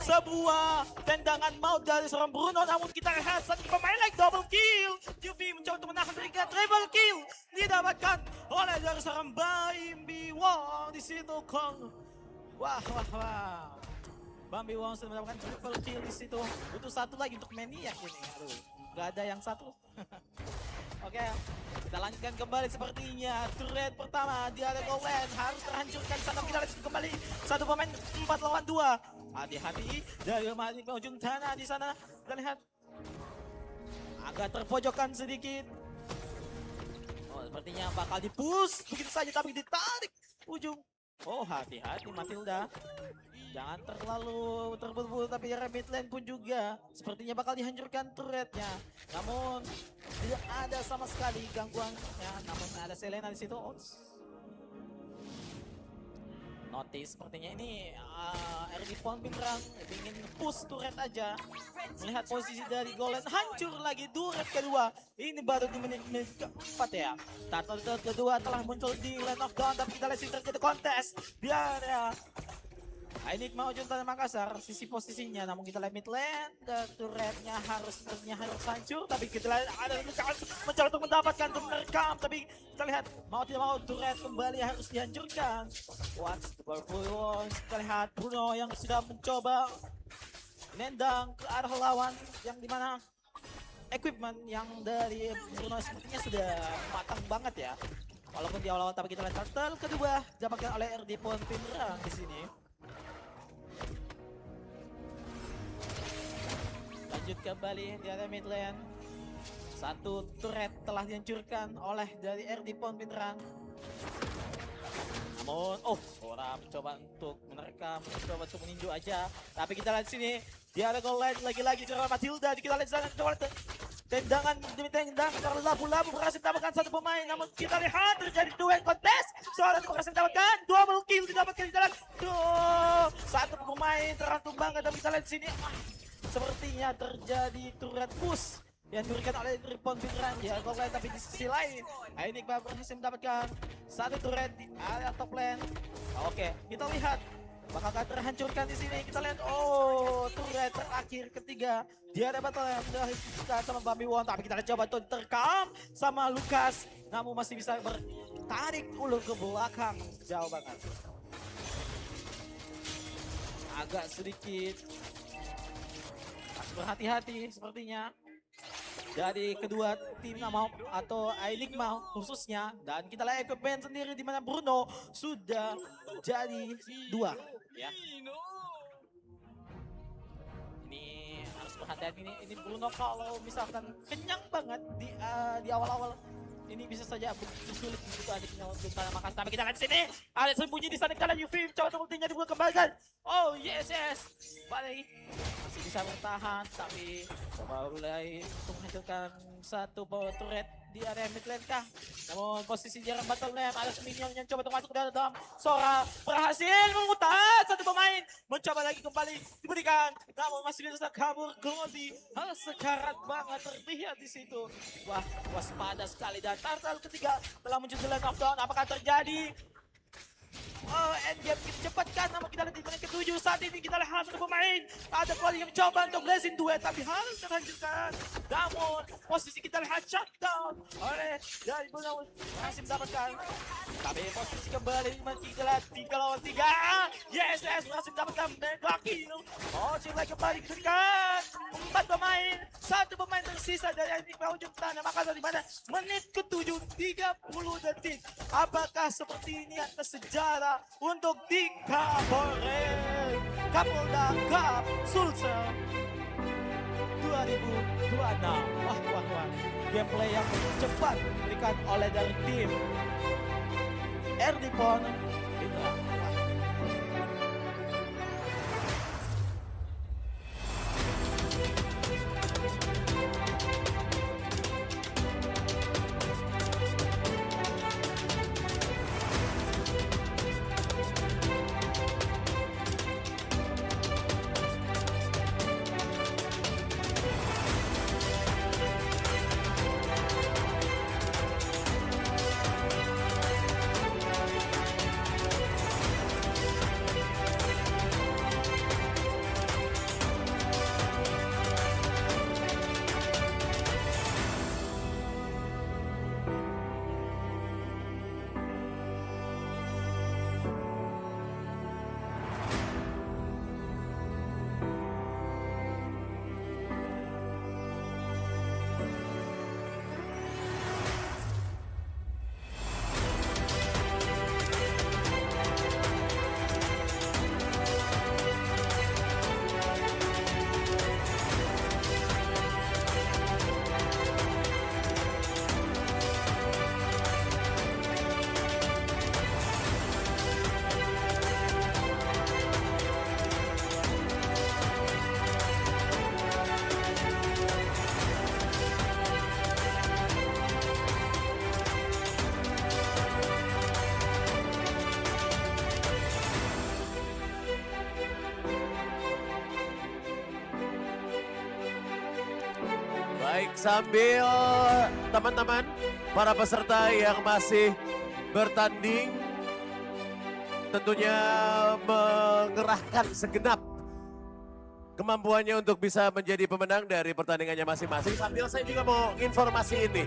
sebuah tendangan maut dari seorang Bruno, namun kita lihat satu pemain like double kill. Juvi mencoba untuk menahan mereka, triple kill didapatkan oleh dari seorang Bambi Wong di situ. Wah. Bambi Wong sudah mendapatkan triple kill di situ. Butuh satu lagi untuk Maniac ini. Gak ada yang satu. Oke, kita lanjutkan kembali sepertinya. Turret pertama di area goal lane harus terhancurkan. Sana kita lihat kembali satu pemain 4 lawan 2. Hati-hati dari ujung tanah di sana. Kita lihat agak terpojokan sedikit. Sepertinya bakal dipush begitu saja, tapi ditarik ujung. Hati-hati Matilda. Jangan terlalu terburu-buru, tapi area mid lane pun juga sepertinya bakal dihancurkan turretnya. Namun tidak ada sama sekali gangguannya, namun ada Selena di situ. Notice sepertinya ini RD Von Pindrang ingin push turret aja. Melihat posisi dari goal lane hancur lagi turret kedua. Ini baru di menit keempat ya. Turtle kedua telah muncul di lane of down, tapi kita lihat terjadi kontes di area Enigma Ujung Tanah Makassar. Sisi posisinya, namun kita lihat mid lane dan turretnya harus hancur, tapi kita lihat ada Lukas mencoba untuk mendapatkan merekam, tapi kita lihat mau tidak mau turret kembali harus dihancurkan. What's the powerful one? Kita lihat Bruno yang sudah mencoba nendang ke arah lawan, yang dimana equipment yang dari Bruno sepertinya sudah matang banget ya. Walaupun di awal-awal, tapi kita lihat turtle kedua didapatkan oleh RD Von Pindrang di sini. lanjut kembali di area mid lane. Satu turret telah dihancurkan oleh dari RD Pohon Pinrang. Namun, Sora mencoba untuk menerkam, mencoba untuk meninju aja. Tapi kita lihat sini, di area goal line lagi-lagi curang Matilda. Kita lihat sana, coba tendangan demi tendang karena labu-labu berhasil mendapatkan satu pemain. Namun kita lihat terjadi duel kontes. Sora berhasil mendapatkan double kill didapatkan di dalam. Satu pemain terhantung banget. Dan kita lihat sini, sepertinya terjadi turret push yang diberikan oleh Ripon Pinrang ya goal line, tapi di sisi lain Enigma berhasil mendapatkan satu turret di area top lane. Oke, kita lihat bakal terhancurkan di sini. Kita lihat turret terakhir ketiga di area battle yang dihasilkan sama Bambi Won, tapi kita coba untuk terkam sama Lukas, namun masih bisa bertarik ulur ke belakang jauh banget. Agak sedikit harus berhati-hati sepertinya dari kedua tim atau Enigma khususnya. Dan kita lihat equipment sendiri di mana Bruno sudah jadi 2 ya. Ini harus berhati-hati ini Bruno kalau misalkan kenyang banget di awal-awal ini bisa saja begitu sulit begitu adiknya untuk makan. Tapi kita lihat sini ada sembunyi di sana, kita lihat Yufim coba ultinya dibuka kembalikan. Oh yes balik masih bisa bertahan, tapi coba mulai untuk menghancurkan satu turret di area mid lane kah. Namun posisi jarang battle lane ada minion yang coba untuk masuk ke dalam. Sora berhasil memutar satu pemain, mencoba lagi kembali diberikan, namun masih bisa kabur. Glody sekarat banget terlihat di situ. Wah, waspada sekali. Dan turtle ketiga telah muncul di lane of down. Apakah terjadi endgame kita cepatkan, namun kita lihat di menit ke-7 saat ini kita lihat satu pemain ada Glody yang mencoba untuk blazing duet, tapi harus terhancurkan. Namun posisi kita lihat shutdown oleh dari Bruno masih mendapatkan, tapi posisi kembali kita lihat 3 lawan 3. Yes masih mendapatkan mega kill. Cila kembali diberikan 4 pemain, 1 pemain tersisa dari Enigma ujung tanah. Maka dari mana menit ke-7 30 detik, apakah seperti ini atas sejarah untuk di Kapolda Cup Sulsel 2026. Wah. Gameplay yang cepat diberikan oleh dari tim RD Pohon Pinrang. Baik, sambil teman-teman para peserta yang masih bertanding tentunya mengerahkan segenap kemampuannya untuk bisa menjadi pemenang dari pertandingannya masing-masing. Sambil saya juga mau informasi ini.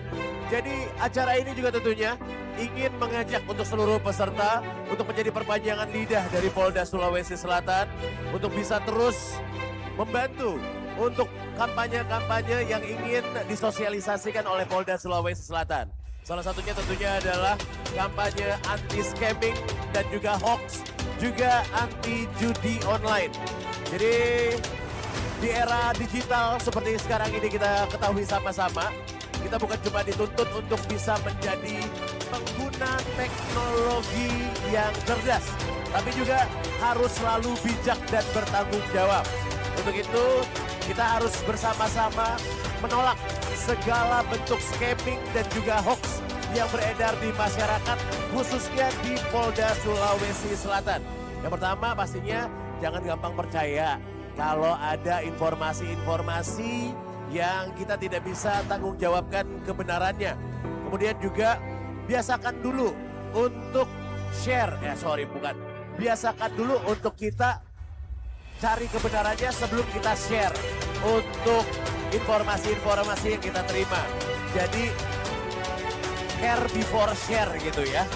Jadi acara ini juga tentunya ingin mengajak untuk seluruh peserta untuk menjadi perpanjangan lidah dari Polda Sulawesi Selatan untuk bisa terus membantu untuk kampanye-kampanye yang ingin disosialisasikan oleh Polda Sulawesi Selatan. Salah satunya tentunya adalah kampanye anti-scamming dan juga hoax, juga anti-judi online. Jadi di era digital seperti sekarang ini kita ketahui sama-sama, kita bukan cuma dituntut untuk bisa menjadi pengguna teknologi yang cerdas, tapi juga harus selalu bijak dan bertanggung jawab. Untuk itu, kita harus bersama-sama menolak segala bentuk scamming dan juga hoax yang beredar di masyarakat, khususnya di Polda Sulawesi Selatan. Yang pertama pastinya jangan gampang percaya kalau ada informasi-informasi yang kita tidak bisa tanggung jawabkan kebenarannya. Kemudian juga biasakan dulu untuk share, biasakan dulu untuk kita cari kebenarannya sebelum kita share untuk informasi-informasi yang kita terima. Jadi care before share gitu ya.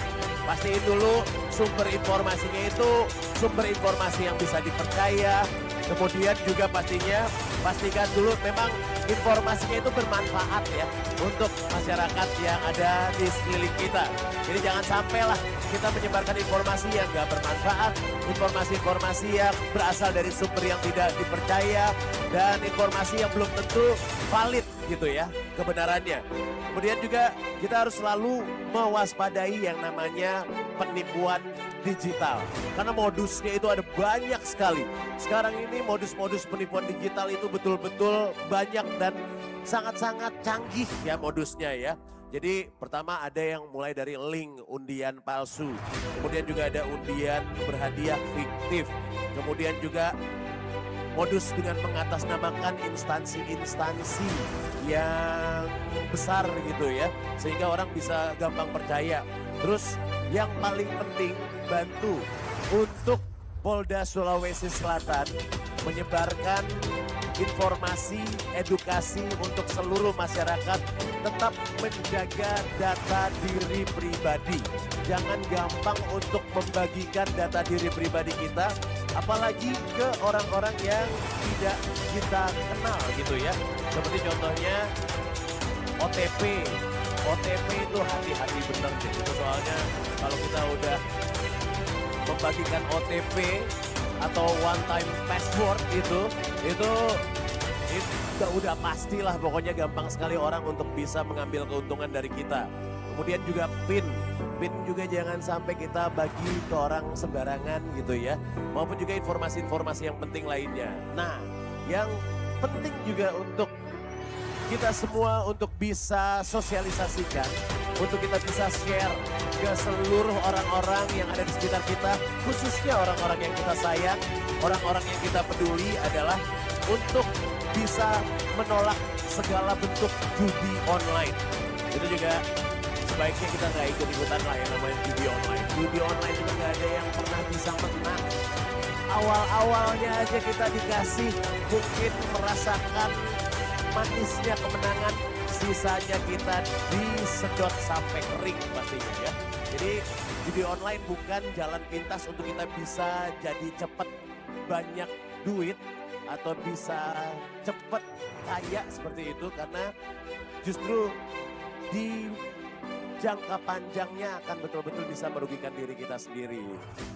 Pastiin dulu sumber informasinya itu sumber informasi yang bisa dipercaya. Kemudian juga pastikan dulu memang informasinya itu bermanfaat ya untuk masyarakat yang ada di sekeliling kita. Jadi jangan sampailah kita menyebarkan informasi yang gak bermanfaat, informasi-informasi yang berasal dari sumber yang tidak dipercaya, dan informasi yang belum tentu valid gitu ya kebenarannya. Kemudian juga kita harus selalu mewaspadai yang namanya penipuan digital. Karena modusnya itu ada banyak sekali. Sekarang ini modus-modus penipuan digital itu betul-betul banyak dan sangat-sangat canggih ya modusnya ya. Jadi pertama ada yang mulai dari link undian palsu. Kemudian juga ada undian berhadiah fiktif. Kemudian juga modus dengan mengatasnamakan instansi-instansi yang besar gitu ya. Sehingga orang bisa gampang percaya. Terus yang paling penting bantu untuk Polda Sulawesi Selatan menyebarkan informasi, edukasi untuk seluruh masyarakat tetap menjaga data diri pribadi. Jangan gampang untuk membagikan data diri pribadi kita, apalagi ke orang-orang yang tidak kita kenal gitu ya. Seperti contohnya OTP. OTP itu hati-hati bener gitu. Soalnya kalau kita udah membagikan OTP atau one time password itu udah pastilah pokoknya gampang sekali orang untuk bisa mengambil keuntungan dari kita. Kemudian juga PIN juga jangan sampai kita bagi ke orang sembarangan gitu ya. Maupun juga informasi-informasi yang penting lainnya. Nah, yang penting juga untuk kita semua untuk bisa sosialisasikan, untuk kita bisa share ke seluruh orang-orang yang ada di sekitar kita, khususnya orang-orang yang kita sayang, orang-orang yang kita peduli adalah untuk bisa menolak segala bentuk judi online. Itu juga sebaiknya kita nggak ikut-ikutan lah yang namanya judi online. Judi online juga nggak ada yang pernah bisa menang. Awal-awalnya aja kita dikasih mungkin merasakan manisnya kemenangan, sisanya kita disedot sampai kering pastinya ya. Jadi judi online bukan jalan pintas untuk kita bisa jadi cepet banyak duit atau bisa cepet kaya seperti itu, karena justru di jangka panjangnya akan betul-betul bisa merugikan diri kita sendiri.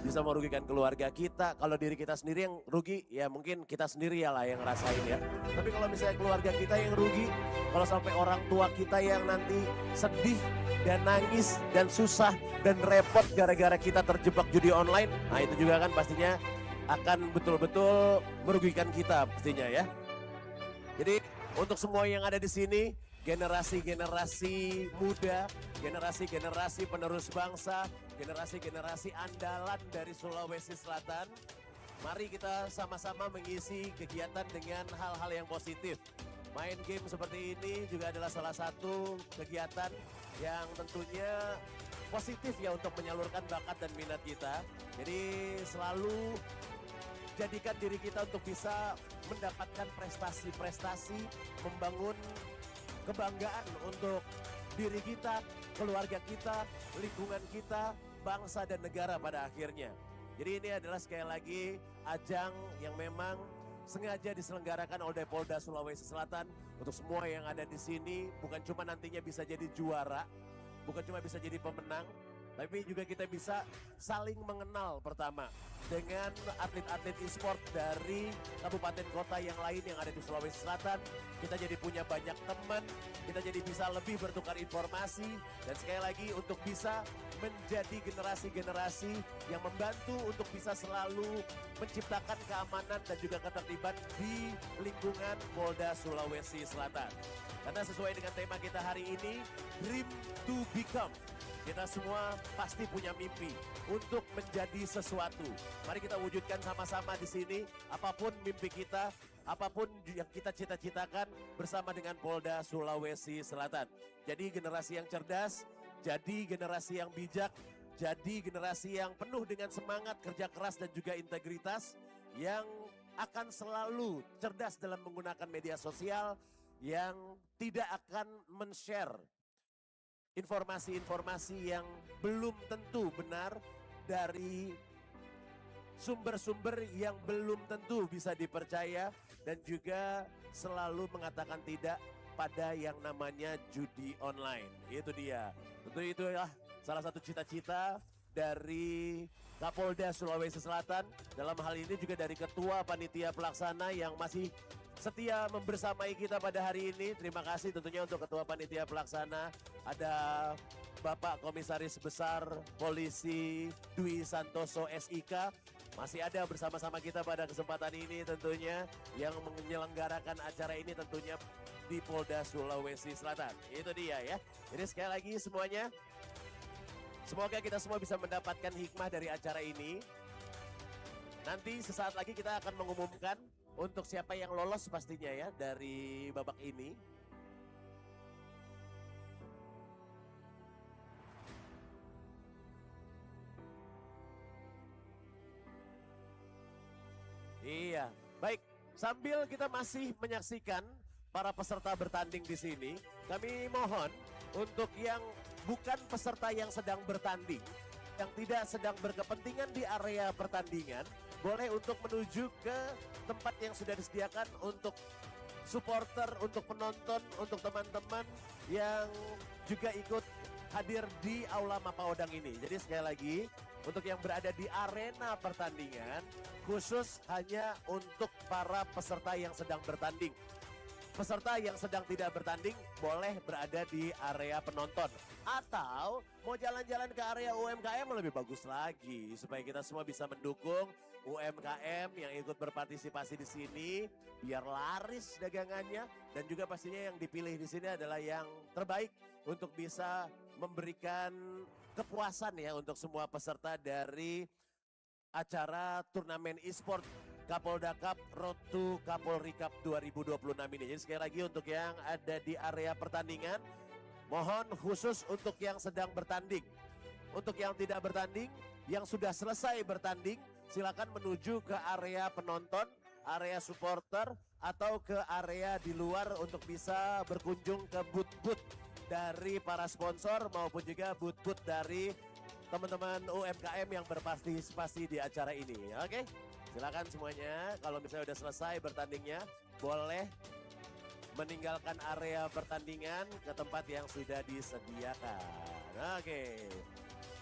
Bisa merugikan keluarga kita. Kalau diri kita sendiri yang rugi, ya mungkin kita sendiri ya lah yang ngerasain ya. Tapi kalau misalnya keluarga kita yang rugi, kalau sampai orang tua kita yang nanti sedih dan nangis dan susah dan repot gara-gara kita terjebak judi online, nah itu juga kan pastinya akan betul-betul merugikan kita pastinya ya. Jadi untuk semua yang ada di sini, generasi-generasi muda, generasi-generasi penerus bangsa, generasi-generasi andalan dari Sulawesi Selatan, mari kita sama-sama mengisi kegiatan dengan hal-hal yang positif. Main game seperti ini juga adalah salah satu kegiatan yang tentunya positif ya untuk menyalurkan bakat dan minat kita. Jadi selalu jadikan diri kita untuk bisa mendapatkan prestasi-prestasi, membangun kebanggaan untuk diri kita, keluarga kita, lingkungan kita, bangsa dan negara pada akhirnya. Jadi ini adalah sekali lagi ajang yang memang sengaja diselenggarakan oleh Polda Sulawesi Selatan untuk semua yang ada di sini, bukan cuma nantinya bisa jadi juara, bukan cuma bisa jadi pemenang, tapi juga kita bisa saling mengenal pertama dengan atlet-atlet e-sport dari kabupaten kota yang lain yang ada di Sulawesi Selatan. Kita jadi punya banyak teman, kita jadi bisa lebih bertukar informasi, dan sekali lagi untuk bisa menjadi generasi-generasi yang membantu untuk bisa selalu menciptakan keamanan dan juga ketertiban di lingkungan Polda Sulawesi Selatan. Karena sesuai dengan tema kita hari ini, Dream to Become. Kita semua pasti punya mimpi untuk menjadi sesuatu. Mari kita wujudkan sama-sama di sini. Apapun mimpi kita, apapun yang kita cita-citakan bersama dengan Polda Sulawesi Selatan. Jadi generasi yang cerdas, jadi generasi yang bijak, jadi generasi yang penuh dengan semangat kerja keras dan juga integritas, yang akan selalu cerdas dalam menggunakan media sosial, yang tidak akan men-share informasi-informasi yang belum tentu benar dari sumber-sumber yang belum tentu bisa dipercaya, dan juga selalu mengatakan tidak pada yang namanya judi online. Itu dia. Tentu itulah salah satu cita-cita dari Kapolda Sulawesi Selatan. Dalam hal ini juga dari Ketua Panitia Pelaksana yang masih setia membersamai kita pada hari ini. Terima kasih tentunya untuk Ketua Panitia Pelaksana. Ada Bapak Komisaris Besar Polisi Dwi Santoso SIK. Masih ada bersama-sama kita pada kesempatan ini tentunya, yang menyelenggarakan acara ini tentunya di Polda Sulawesi Selatan. Itu dia ya. Jadi sekali lagi semuanya, semoga kita semua bisa mendapatkan hikmah dari acara ini. Nanti sesaat lagi kita akan mengumumkan untuk siapa yang lolos pastinya ya dari babak ini. Iya, baik. Sambil kita masih menyaksikan para peserta bertanding di sini, kami mohon untuk yang bukan peserta yang sedang bertanding, yang tidak sedang berkepentingan di area pertandingan, boleh untuk menuju ke tempat yang sudah disediakan untuk supporter, untuk penonton, untuk teman-teman yang juga ikut hadir di Aula Mapaodang ini. Jadi sekali lagi, untuk yang berada di arena pertandingan, khusus hanya untuk para peserta yang sedang bertanding. Peserta yang sedang tidak bertanding boleh berada di area penonton. Atau mau jalan-jalan ke area UMKM lebih bagus lagi, supaya kita semua bisa mendukung UMKM yang ikut berpartisipasi di sini biar laris dagangannya, dan juga pastinya yang dipilih di sini adalah yang terbaik untuk bisa memberikan kepuasan ya untuk semua peserta dari acara turnamen e-sport Kapolda Cup Road to Kapolri Cup 2026 ini. Jadi sekali lagi untuk yang ada di area pertandingan, mohon khusus untuk yang sedang bertanding. Untuk yang tidak bertanding, yang sudah selesai bertanding, silakan menuju ke area penonton, area supporter, atau ke area di luar untuk bisa berkunjung ke booth-booth dari para sponsor maupun juga booth-booth dari teman-teman UMKM yang berpartisipasi di acara ini. Oke, silakan semuanya. Kalau misalnya udah selesai bertandingnya, boleh meninggalkan area pertandingan ke tempat yang sudah disediakan. Oke,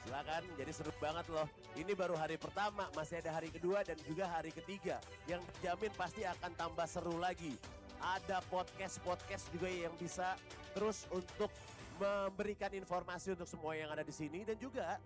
silakan. Jadi seru banget loh. Ini baru hari pertama, masih ada hari kedua dan juga hari ketiga, yang terjamin pasti akan tambah seru lagi. Ada podcast-podcast juga yang bisa terus untuk memberikan informasi untuk semua yang ada di sini, dan juga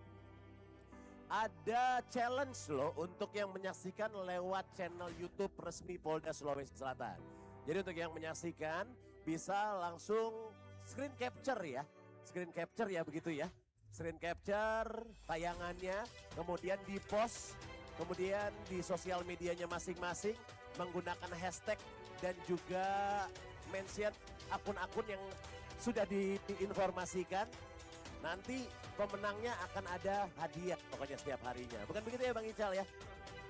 ada challenge loh untuk yang menyaksikan lewat channel YouTube resmi Polda Sulawesi Selatan. Jadi untuk yang menyaksikan bisa langsung screen capture ya. Screen capture ya begitu ya. Screen capture tayangannya, kemudian di-post, kemudian di sosial medianya masing-masing menggunakan hashtag dan juga mention akun-akun yang sudah diinformasikan. Nanti pemenangnya akan ada hadiah pokoknya setiap harinya. Bukan begitu ya Bang Ical ya?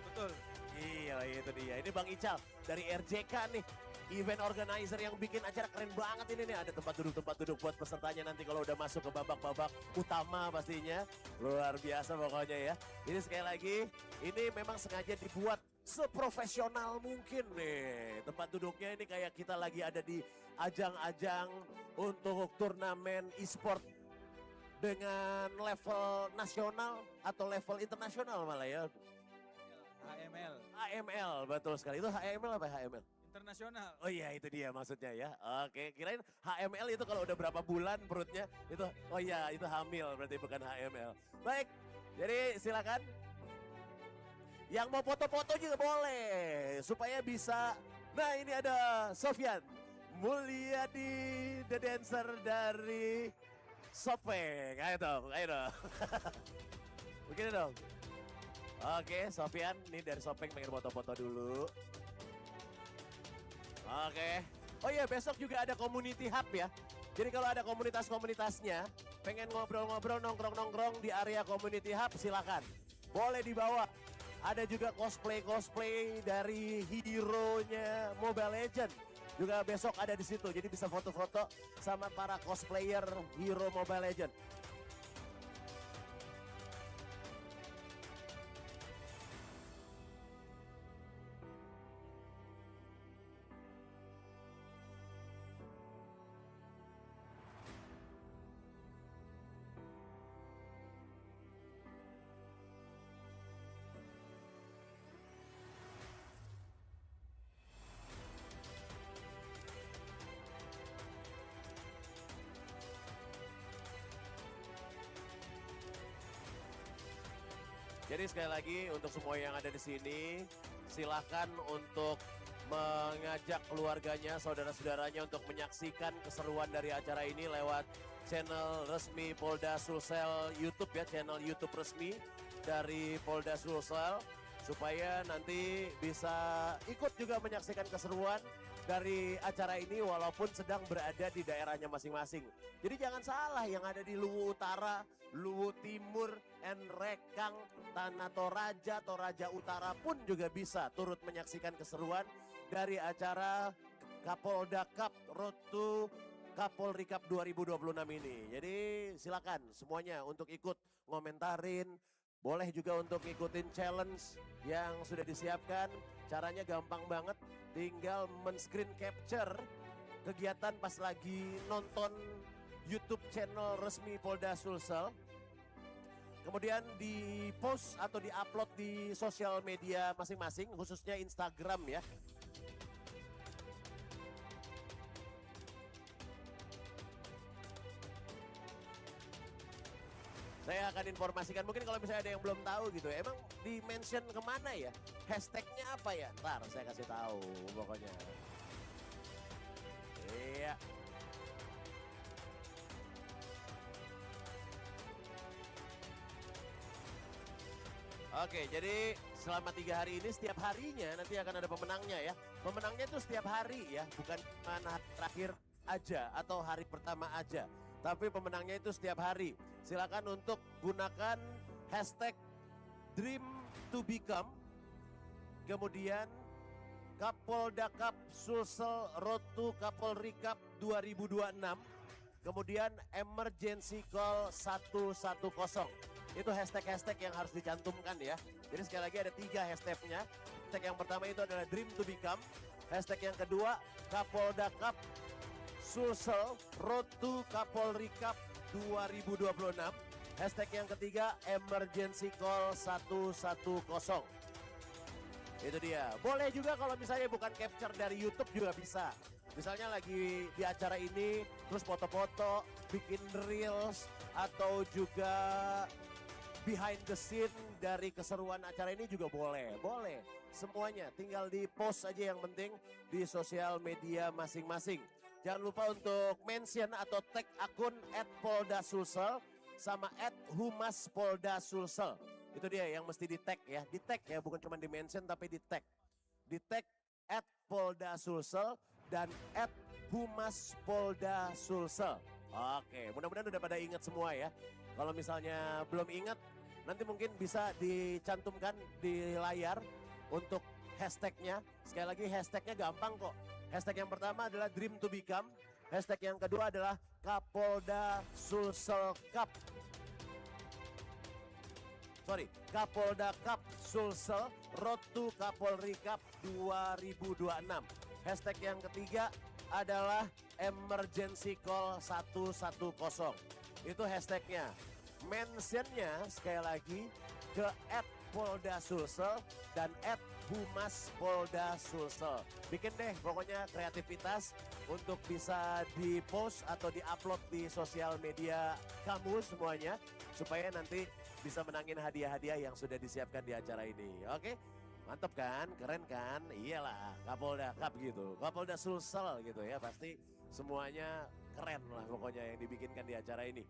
Betul. Iya itu dia. Ini Bang Ical dari RJK nih. Event organizer yang bikin acara keren banget ini nih. Ada tempat duduk buat pesertanya nanti kalau udah masuk ke babak-babak utama pastinya. Luar biasa pokoknya ya. Ini sekali lagi, ini memang sengaja dibuat seprofesional mungkin nih. Tempat duduknya ini kayak kita lagi ada di ajang-ajang untuk turnamen e-sport dengan level nasional atau level internasional malah ya. HML. HML, betul sekali. Itu HML apa HML? Internasional. Oh iya itu dia maksudnya ya. Oke, kirain HML itu kalau udah berapa bulan perutnya itu, oh iya itu hamil berarti bukan HML. Baik, jadi silakan. Yang mau foto-foto juga boleh supaya bisa. Nah ini ada Sofyan Mulyadi, the dancer dari Sopeng. Ayo dong, ayo dong. Begini dong. Oke, Sofyan ini dari Sopeng pengen foto-foto dulu. Oke. Oh iya besok juga ada community hub ya. Jadi kalau ada komunitas-komunitasnya pengen ngobrol-ngobrol, nongkrong-nongkrong di area community hub silakan. Boleh dibawa. Ada juga cosplay dari hero-nya Mobile Legends. Juga besok ada di situ. Jadi bisa foto-foto sama para cosplayer hero Mobile Legends. Jadi sekali lagi untuk semua yang ada di sini, silakan untuk mengajak keluarganya, saudara-saudaranya untuk menyaksikan keseruan dari acara ini lewat channel resmi Polda Sulsel YouTube ya, channel YouTube resmi dari Polda Sulsel, supaya nanti bisa ikut juga menyaksikan keseruan dari acara ini walaupun sedang berada di daerahnya masing-masing. Jadi jangan salah, yang ada di Luwu Utara, Luwu Timur, Enrekang, Tanah Toraja Utara pun juga bisa turut menyaksikan keseruan dari acara Kapolda Cup Road to Kapolri Cup 2026 ini. Jadi silakan semuanya untuk ikut ngomentarin, boleh juga untuk ikutin challenge yang sudah disiapkan. Caranya gampang banget, tinggal men-screen capture kegiatan pas lagi nonton YouTube channel resmi Polda Sulsel. Kemudian di-post atau di-upload di sosial media masing-masing, khususnya Instagram ya. Saya akan informasikan, mungkin kalau misalnya ada yang belum tahu gitu, emang di-mention kemana ya? Hashtagnya apa ya? Ntar saya kasih tahu pokoknya. Iya. Oke, jadi selama 3 hari ini setiap harinya nanti akan ada pemenangnya ya. Pemenangnya itu setiap hari ya, bukan mana terakhir aja atau hari pertama aja. Tapi pemenangnya itu setiap hari. Silakan untuk gunakan hashtag Dream to Become. Kemudian Kapolda Cup Sulsel Road to Kapolri Cup 2026. Kemudian Emergency Call 110. Itu hashtag-hashtag yang harus dicantumkan ya. Jadi sekali lagi ada 3 hashtagnya. Hashtag yang pertama itu adalah Dream to Become. Hashtag yang kedua Kapolda Cup Sulsel Road to Kapolri Cup 2026. Hashtag yang ketiga Emergency Call 110. Itu dia. Boleh juga kalau misalnya bukan capture dari YouTube juga bisa. Misalnya lagi di acara ini terus foto-foto, bikin reels atau juga behind the scene dari keseruan acara ini juga boleh. Boleh. Semuanya tinggal di post aja yang penting di sosial media masing-masing. Jangan lupa untuk mention atau tag akun @poldasulsel sama @humaspoldasulsel. Itu dia yang mesti di tag ya. Di tag ya, bukan cuma di mention tapi di tag. Di tag @poldasulsel dan @humaspoldasulsel. Oke, mudah-mudahan udah pada ingat semua ya. Kalau misalnya belum ingat, nanti mungkin bisa dicantumkan di layar untuk hashtagnya. Sekali lagi hashtagnya gampang kok. Hashtag yang pertama adalah Dream to Become. Hashtag yang kedua adalah Kapolda Sulsel Cup. Kapolda Cup Sulsel Road to Kapolri Cup 2026. Hashtag yang ketiga adalah Emergency Call 110. Itu hashtagnya. Mentionnya sekali lagi ke @poldasulsel dan @humaspoldasulsel. Bikin deh pokoknya kreativitas untuk bisa di-post atau di-upload di sosial media kamu semuanya. Supaya nanti bisa menangin hadiah-hadiah yang sudah disiapkan di acara ini. Oke? Mantap kan? Keren kan? Iyalah, Kapolda Cup gitu. Kapolda Sulsel gitu ya. Pasti semuanya keren lah pokoknya yang dibikinkan di acara ini.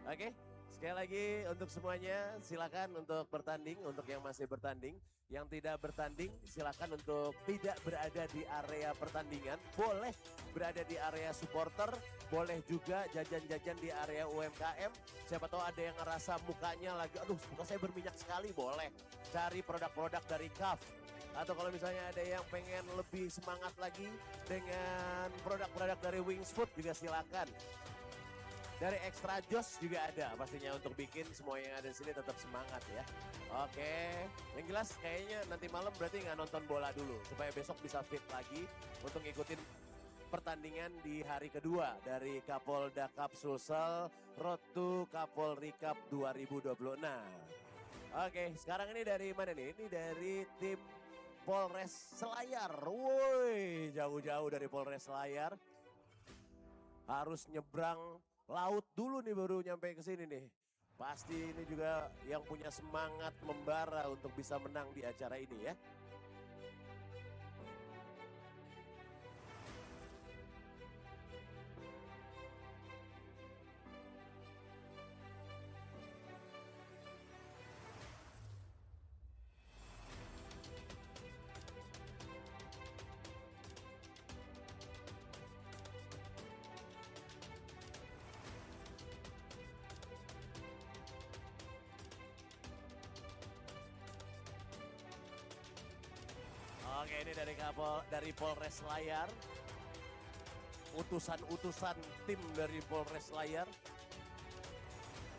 Oke? Sekali lagi untuk semuanya silakan untuk bertanding, untuk yang masih bertanding. Yang tidak bertanding silakan untuk tidak berada di area pertandingan. Boleh berada di area supporter, boleh juga jajan-jajan di area UMKM. Siapa tahu ada yang ngerasa mukanya lagi, aduh muka saya berminyak sekali, boleh. Cari produk-produk dari CAF. Atau kalau misalnya ada yang pengen lebih semangat lagi dengan produk-produk dari Wings Food juga silakan. Dari Extra Joss juga ada pastinya untuk bikin semua yang ada di sini tetap semangat ya. Oke, yang jelas kayaknya nanti malam berarti nggak nonton bola dulu supaya besok bisa fit lagi untuk ngikutin pertandingan di hari kedua dari Kapolda Cup Sulsel Road to Kapolri Cup 2026. Oke, sekarang ini dari mana nih? Ini dari tim Polres Selayar. Woi, jauh-jauh dari Polres Selayar. Harus nyebrang laut dulu nih baru nyampe ke sini nih. Pasti ini juga yang punya semangat membara untuk bisa menang di acara ini ya. Oke, ini dari Polres Selayar. Utusan-utusan tim dari Polres Selayar.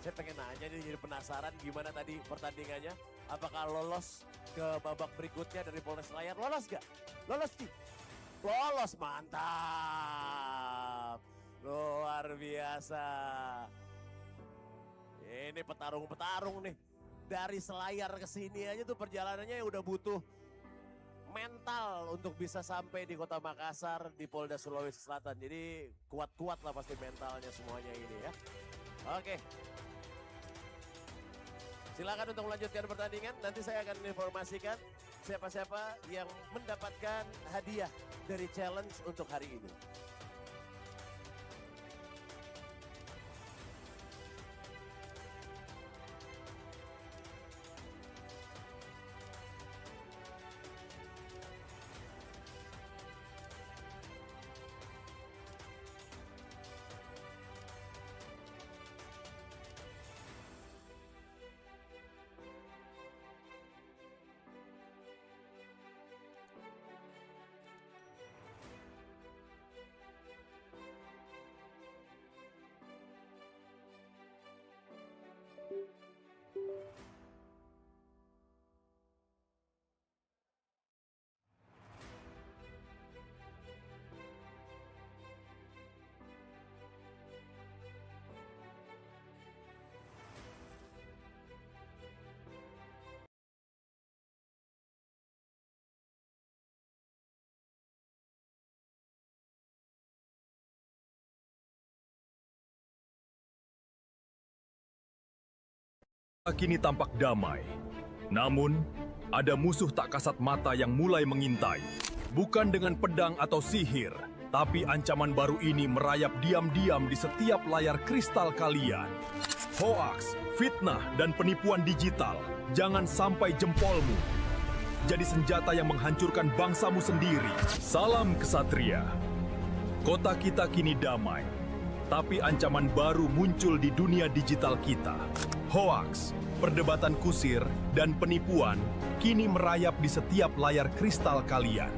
Saya pengen nanya nih, jadi penasaran gimana tadi pertandingannya. Apakah lolos ke babak berikutnya dari Polres Selayar? Lolos gak? Lolos sih. Lolos, mantap. Luar biasa. Ini petarung-petarung nih. Dari Selayar ke sini aja tuh perjalanannya udah butuh mental untuk bisa sampai di Kota Makassar di Polda Sulawesi Selatan. Jadi kuat-kuat lah pasti mentalnya semuanya ini ya. Oke. Silakan untuk melanjutkan pertandingan. Nanti saya akan informasikan siapa-siapa yang mendapatkan hadiah dari challenge untuk hari ini. Kini tampak damai. Namun, ada musuh tak kasat mata yang mulai mengintai. Bukan dengan pedang atau sihir, tapi ancaman baru ini merayap diam-diam di setiap layar kristal kalian. Hoaks, fitnah, dan penipuan digital, jangan sampai jempolmu jadi senjata yang menghancurkan bangsamu sendiri. Salam kesatria. Kota kita kini damai, tapi ancaman baru muncul di dunia digital kita. Hoaks, perdebatan kusir, dan penipuan kini merayap di setiap layar kristal kalian.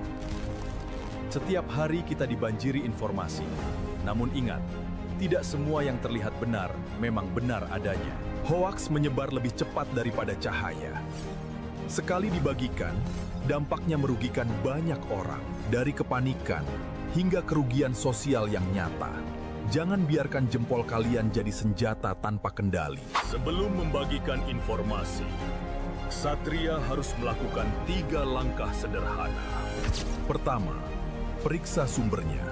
Setiap hari kita dibanjiri informasi. Namun ingat, tidak semua yang terlihat benar memang benar adanya. Hoaks menyebar lebih cepat daripada cahaya. Sekali dibagikan, dampaknya merugikan banyak orang, dari kepanikan hingga kerugian sosial yang nyata. Jangan biarkan jempol kalian jadi senjata tanpa kendali. Sebelum membagikan informasi, Ksatria harus melakukan 3 langkah sederhana. Pertama, periksa sumbernya.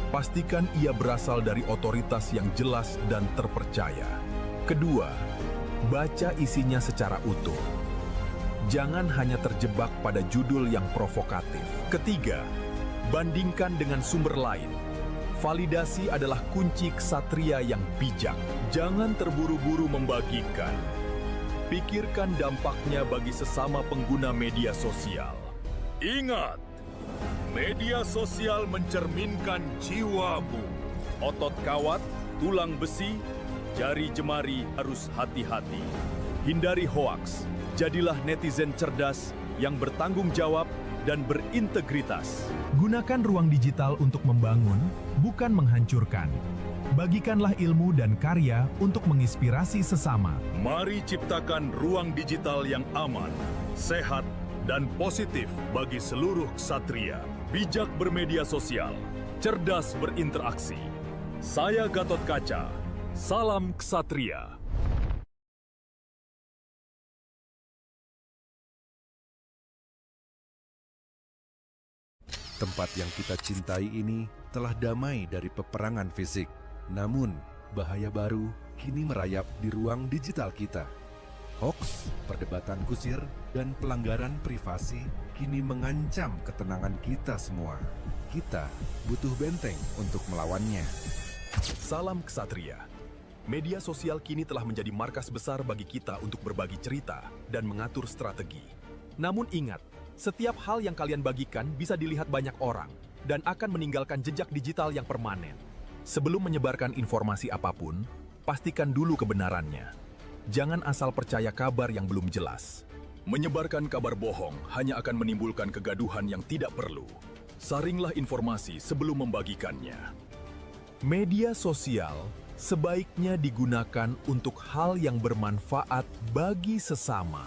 Pastikan ia berasal dari otoritas yang jelas dan terpercaya. Kedua, baca isinya secara utuh. Jangan hanya terjebak pada judul yang provokatif. Ketiga, bandingkan dengan sumber lain. Validasi adalah kunci ksatria yang bijak. Jangan terburu-buru membagikan. Pikirkan dampaknya bagi sesama pengguna media sosial. Ingat, media sosial mencerminkan jiwamu. Otot kawat, tulang besi, jari jemari harus hati-hati. Hindari hoaks. Jadilah netizen cerdas yang bertanggung jawab dan berintegritas. Gunakan ruang digital untuk membangun, bukan menghancurkan. Bagikanlah ilmu dan karya untuk menginspirasi sesama. Mari ciptakan ruang digital yang aman, sehat, dan positif bagi seluruh ksatria. Bijak bermedia sosial, cerdas berinteraksi. Saya Gatot Kaca, salam ksatria. Tempat yang kita cintai ini telah damai dari peperangan fisik. Namun, bahaya baru kini merayap di ruang digital kita. Hoaks, perdebatan kusir, dan pelanggaran privasi kini mengancam ketenangan kita semua. Kita butuh benteng untuk melawannya. Salam ksatria. Media sosial kini telah menjadi markas besar bagi kita untuk berbagi cerita dan mengatur strategi. Namun ingat, setiap hal yang kalian bagikan bisa dilihat banyak orang dan akan meninggalkan jejak digital yang permanen. Sebelum menyebarkan informasi apapun, pastikan dulu kebenarannya. Jangan asal percaya kabar yang belum jelas. Menyebarkan kabar bohong hanya akan menimbulkan kegaduhan yang tidak perlu. Saringlah informasi sebelum membagikannya. Media sosial sebaiknya digunakan untuk hal yang bermanfaat bagi sesama.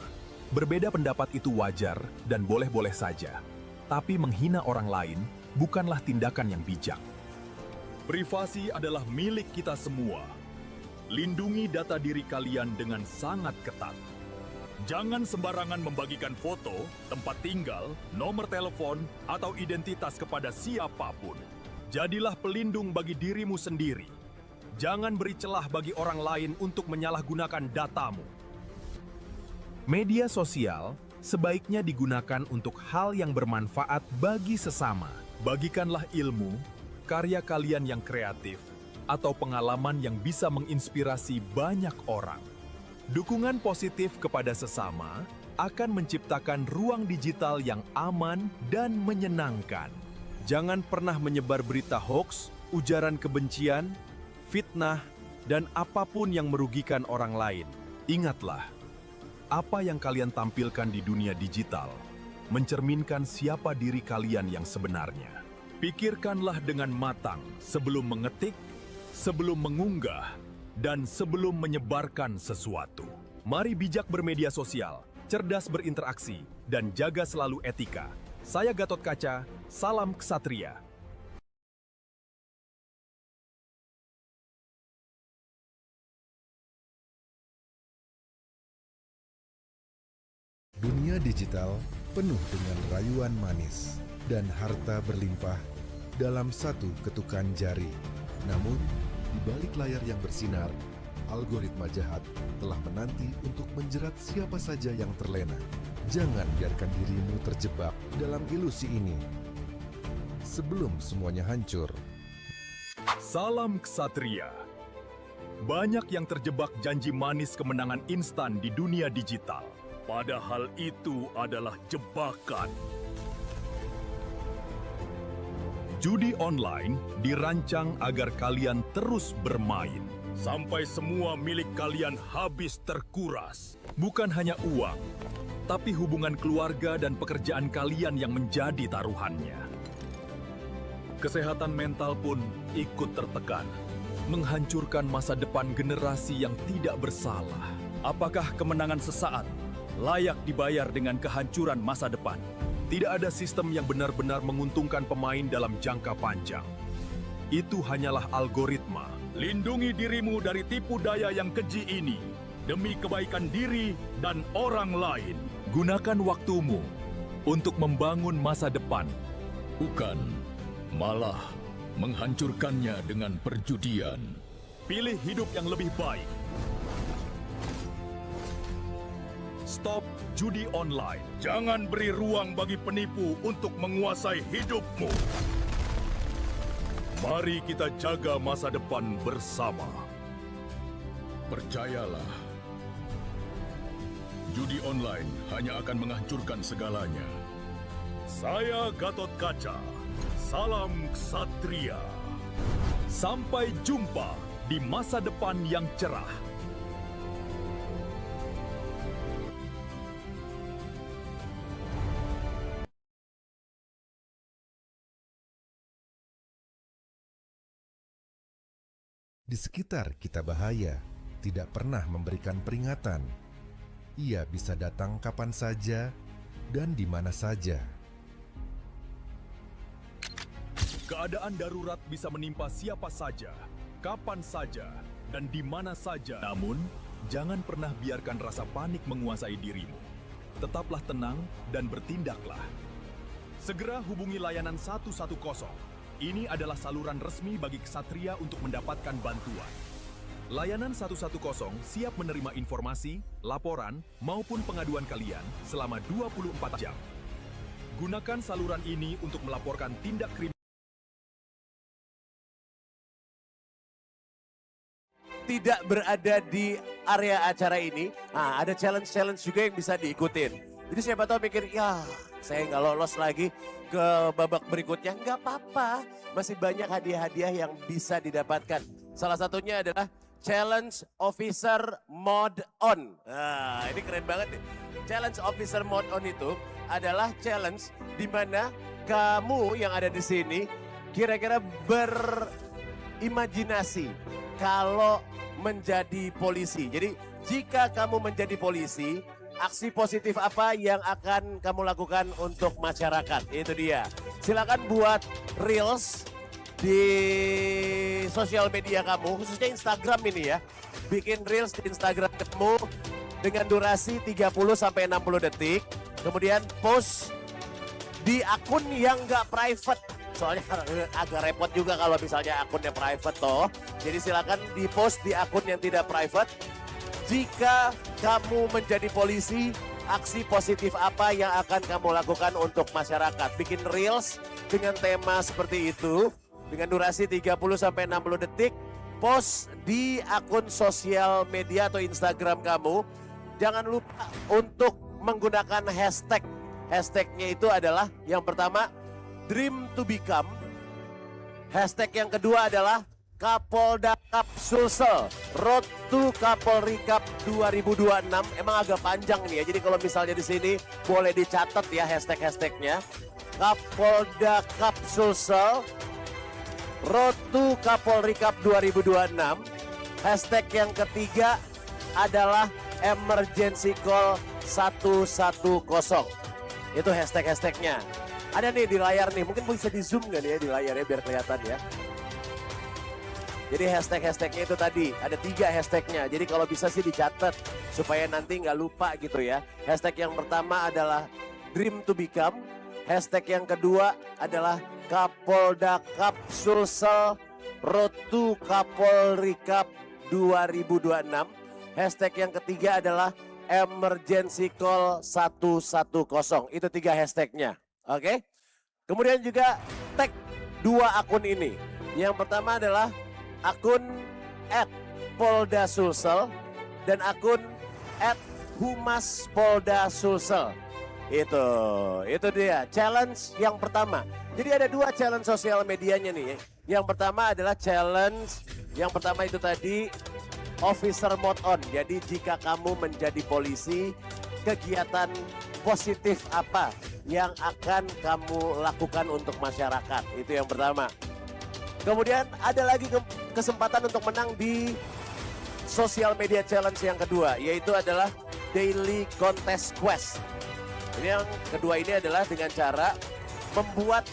Berbeda pendapat itu wajar dan boleh-boleh saja. Tapi menghina orang lain bukanlah tindakan yang bijak. Privasi adalah milik kita semua. Lindungi data diri kalian dengan sangat ketat. Jangan sembarangan membagikan foto, tempat tinggal, nomor telepon, atau identitas kepada siapapun. Jadilah pelindung bagi dirimu sendiri. Jangan beri celah bagi orang lain untuk menyalahgunakan datamu. Media sosial sebaiknya digunakan untuk hal yang bermanfaat bagi sesama. Bagikanlah ilmu, karya kalian yang kreatif, atau pengalaman yang bisa menginspirasi banyak orang. Dukungan positif kepada sesama akan menciptakan ruang digital yang aman dan menyenangkan. Jangan pernah menyebar berita hoaks, ujaran kebencian, fitnah, dan apapun yang merugikan orang lain. Ingatlah, apa yang kalian tampilkan di dunia digital mencerminkan siapa diri kalian yang sebenarnya. Pikirkanlah dengan matang sebelum mengetik, sebelum mengunggah, dan sebelum menyebarkan sesuatu. Mari bijak bermedia sosial, cerdas berinteraksi, dan jaga selalu etika. Saya Gatot Kaca, salam ksatria. Dunia digital penuh dengan rayuan manis dan harta berlimpah dalam satu ketukan jari. Namun, di balik layar yang bersinar, algoritma jahat telah menanti untuk menjerat siapa saja yang terlena. Jangan biarkan dirimu terjebak dalam ilusi ini. Sebelum semuanya hancur. Salam ksatria. Banyak yang terjebak janji manis kemenangan instan di dunia digital. Padahal itu adalah jebakan. Judi online dirancang agar kalian terus bermain. Sampai semua milik kalian habis terkuras. Bukan hanya uang, tapi hubungan keluarga dan pekerjaan kalian yang menjadi taruhannya. Kesehatan mental pun ikut tertekan. Menghancurkan masa depan generasi yang tidak bersalah. Apakah kemenangan sesaat layak dibayar dengan kehancuran masa depan? Tidak ada sistem yang benar-benar menguntungkan pemain dalam jangka panjang. Itu hanyalah algoritma. Lindungi dirimu dari tipu daya yang keji ini demi kebaikan diri dan orang lain. Gunakan waktumu untuk membangun masa depan. Bukan malah menghancurkannya dengan perjudian. Pilih hidup yang lebih baik. Stop judi online. Jangan beri ruang bagi penipu untuk menguasai hidupmu. Mari kita jaga masa depan bersama. Percayalah, judi online hanya akan menghancurkan segalanya. Saya Gatot Kaca. Salam Ksatria. Sampai jumpa di masa depan yang cerah. Di sekitar kita bahaya, tidak pernah memberikan peringatan. Ia bisa datang kapan saja dan di mana saja. Keadaan darurat bisa menimpa siapa saja, kapan saja, dan di mana saja. Namun, jangan pernah biarkan rasa panik menguasai dirimu. Tetaplah tenang dan bertindaklah. Segera hubungi layanan 110. Ini adalah saluran resmi bagi ksatria untuk mendapatkan bantuan. Layanan 110 siap menerima informasi, laporan, maupun pengaduan kalian selama 24 jam. Gunakan saluran ini untuk melaporkan tindak kriminal. Tidak berada di area acara ini, ada challenge-challenge juga yang bisa diikutin. Jadi siapa tahu mikir, ya saya nggak lolos lagi ke babak berikutnya. Nggak apa-apa, masih banyak hadiah-hadiah yang bisa didapatkan. Salah satunya adalah Challenge Officer Mode On. Nah, ini keren banget nih. Challenge Officer Mode On itu adalah challenge di mana kamu yang ada di sini kira-kira berimajinasi kalau menjadi polisi. Jadi jika kamu menjadi polisi, aksi positif apa yang akan kamu lakukan untuk masyarakat? Itu dia. Silakan buat reels di sosial media kamu, khususnya Instagram ini ya. Bikin reels di Instagram kamu dengan durasi 30-60 detik. Kemudian post di akun yang nggak private. Soalnya agak repot juga kalau misalnya akunnya private toh. Jadi silakan di post di akun yang tidak private. Jika kamu menjadi polisi, aksi positif apa yang akan kamu lakukan untuk masyarakat? Bikin reels dengan tema seperti itu, dengan durasi 30-60 detik, post di akun sosial media atau Instagram kamu. Jangan lupa untuk menggunakan hashtag. Hashtagnya itu adalah yang pertama, Dream to Become. Hashtag yang kedua adalah Kapolda Cup Sulsel, Road to Kapolri Cup 2026. Emang agak panjang nih ya, jadi kalau misalnya di sini boleh dicatat ya hashtag-hashtagnya. Kapolda Cup Sulsel, Road to Kapolri Cup 2026. Hashtag yang ketiga adalah Emergency Call 110. Itu hashtag-hashtagnya. Ada nih di layar nih, mungkin bisa di zoom nggak nih ya di layar ya biar kelihatan ya. Jadi hashtag-hashtagnya itu tadi, ada 3 hashtagnya. Jadi kalau bisa sih dicatat supaya nanti nggak lupa gitu ya. Hashtag yang pertama adalah Dream to Become. Hashtag yang kedua adalah Kapolda Cup Sulsel, Road to Kapolri Cup 2026. Hashtag yang ketiga adalah Emergency Call 110. Itu 3 hashtagnya. Oke. Kemudian juga tag 2 akun ini. Yang pertama adalah akun @Polda-Sulsel dan akun @Humas-Polda-Sulsel. Itu dia challenge yang pertama. Jadi ada 2 challenge sosial medianya nih. Yang pertama adalah challenge, yang pertama itu tadi Officer Mode On. Jadi jika kamu menjadi polisi, kegiatan positif apa yang akan kamu lakukan untuk masyarakat? Itu yang pertama. Kemudian ada lagi kesempatan untuk menang di social media challenge yang kedua, yaitu adalah Daily Contest Quest. Ini yang kedua ini adalah dengan cara membuat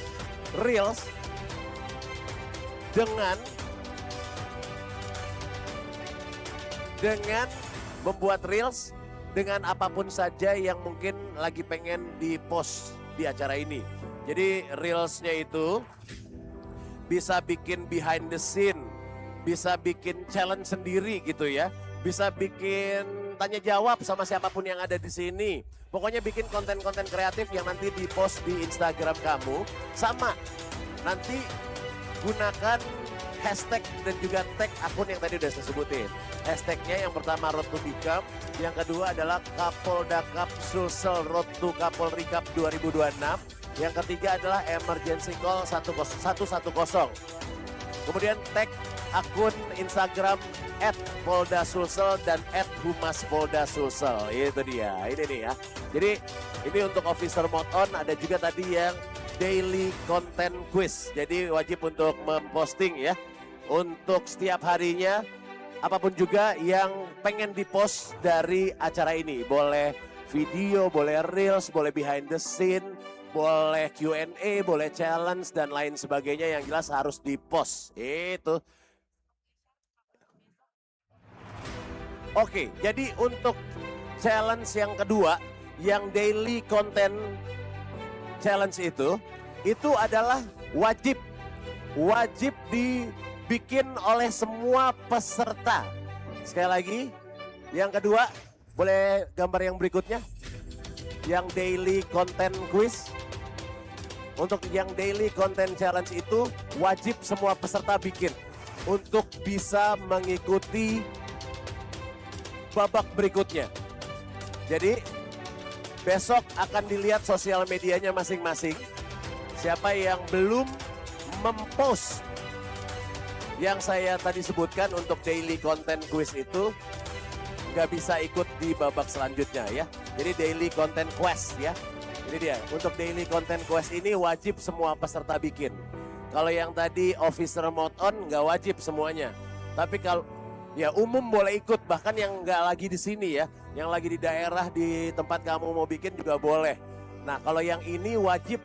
reels dengan membuat reels dengan apapun saja yang mungkin lagi pengen di-post di acara ini. Jadi reelsnya itu bisa bikin behind the scene, bisa bikin challenge sendiri gitu ya, bisa bikin tanya jawab sama siapapun yang ada di sini. Pokoknya bikin konten-konten kreatif yang nanti di-post di Instagram kamu. Sama, nanti gunakan hashtag dan juga tag akun yang tadi udah saya sebutin. Hashtagnya yang pertama Road to Become, yang kedua adalah Kapolda Cup Sulsel Road to Kapolri Cup 2026, yang ketiga adalah Emergency Call 110. Kemudian tag akun Instagram @Polda-Sulsel dan @Humas-Polda-Sulsel. Itu dia, ini nih ya. Jadi ini untuk Officer Mode On, ada juga tadi yang daily content quiz. Jadi wajib untuk memposting ya. Untuk setiap harinya, apapun juga yang pengen dipost dari acara ini. Boleh video, boleh reels, boleh behind the scene, boleh Q&A, boleh challenge dan lain sebagainya, yang jelas harus dipost. Itu. Oke, jadi untuk challenge yang kedua, yang daily content challenge itu adalah wajib dibikin oleh semua peserta. Sekali lagi, yang kedua, boleh gambar yang berikutnya, yang daily content quiz. Untuk yang daily content challenge itu wajib semua peserta bikin untuk bisa mengikuti babak berikutnya. Jadi besok akan dilihat sosial medianya masing-masing. Siapa yang belum mempost yang saya tadi sebutkan untuk daily content quiz itu nggak bisa ikut di babak selanjutnya ya. Jadi daily content quest ya. Ini dia, untuk daily content quest ini wajib semua peserta bikin. Kalau yang tadi Officer Mode On nggak wajib semuanya. Tapi kalau ya umum boleh ikut, bahkan yang nggak lagi di sini ya, yang lagi di daerah di tempat kamu mau bikin juga boleh. Nah kalau yang ini wajib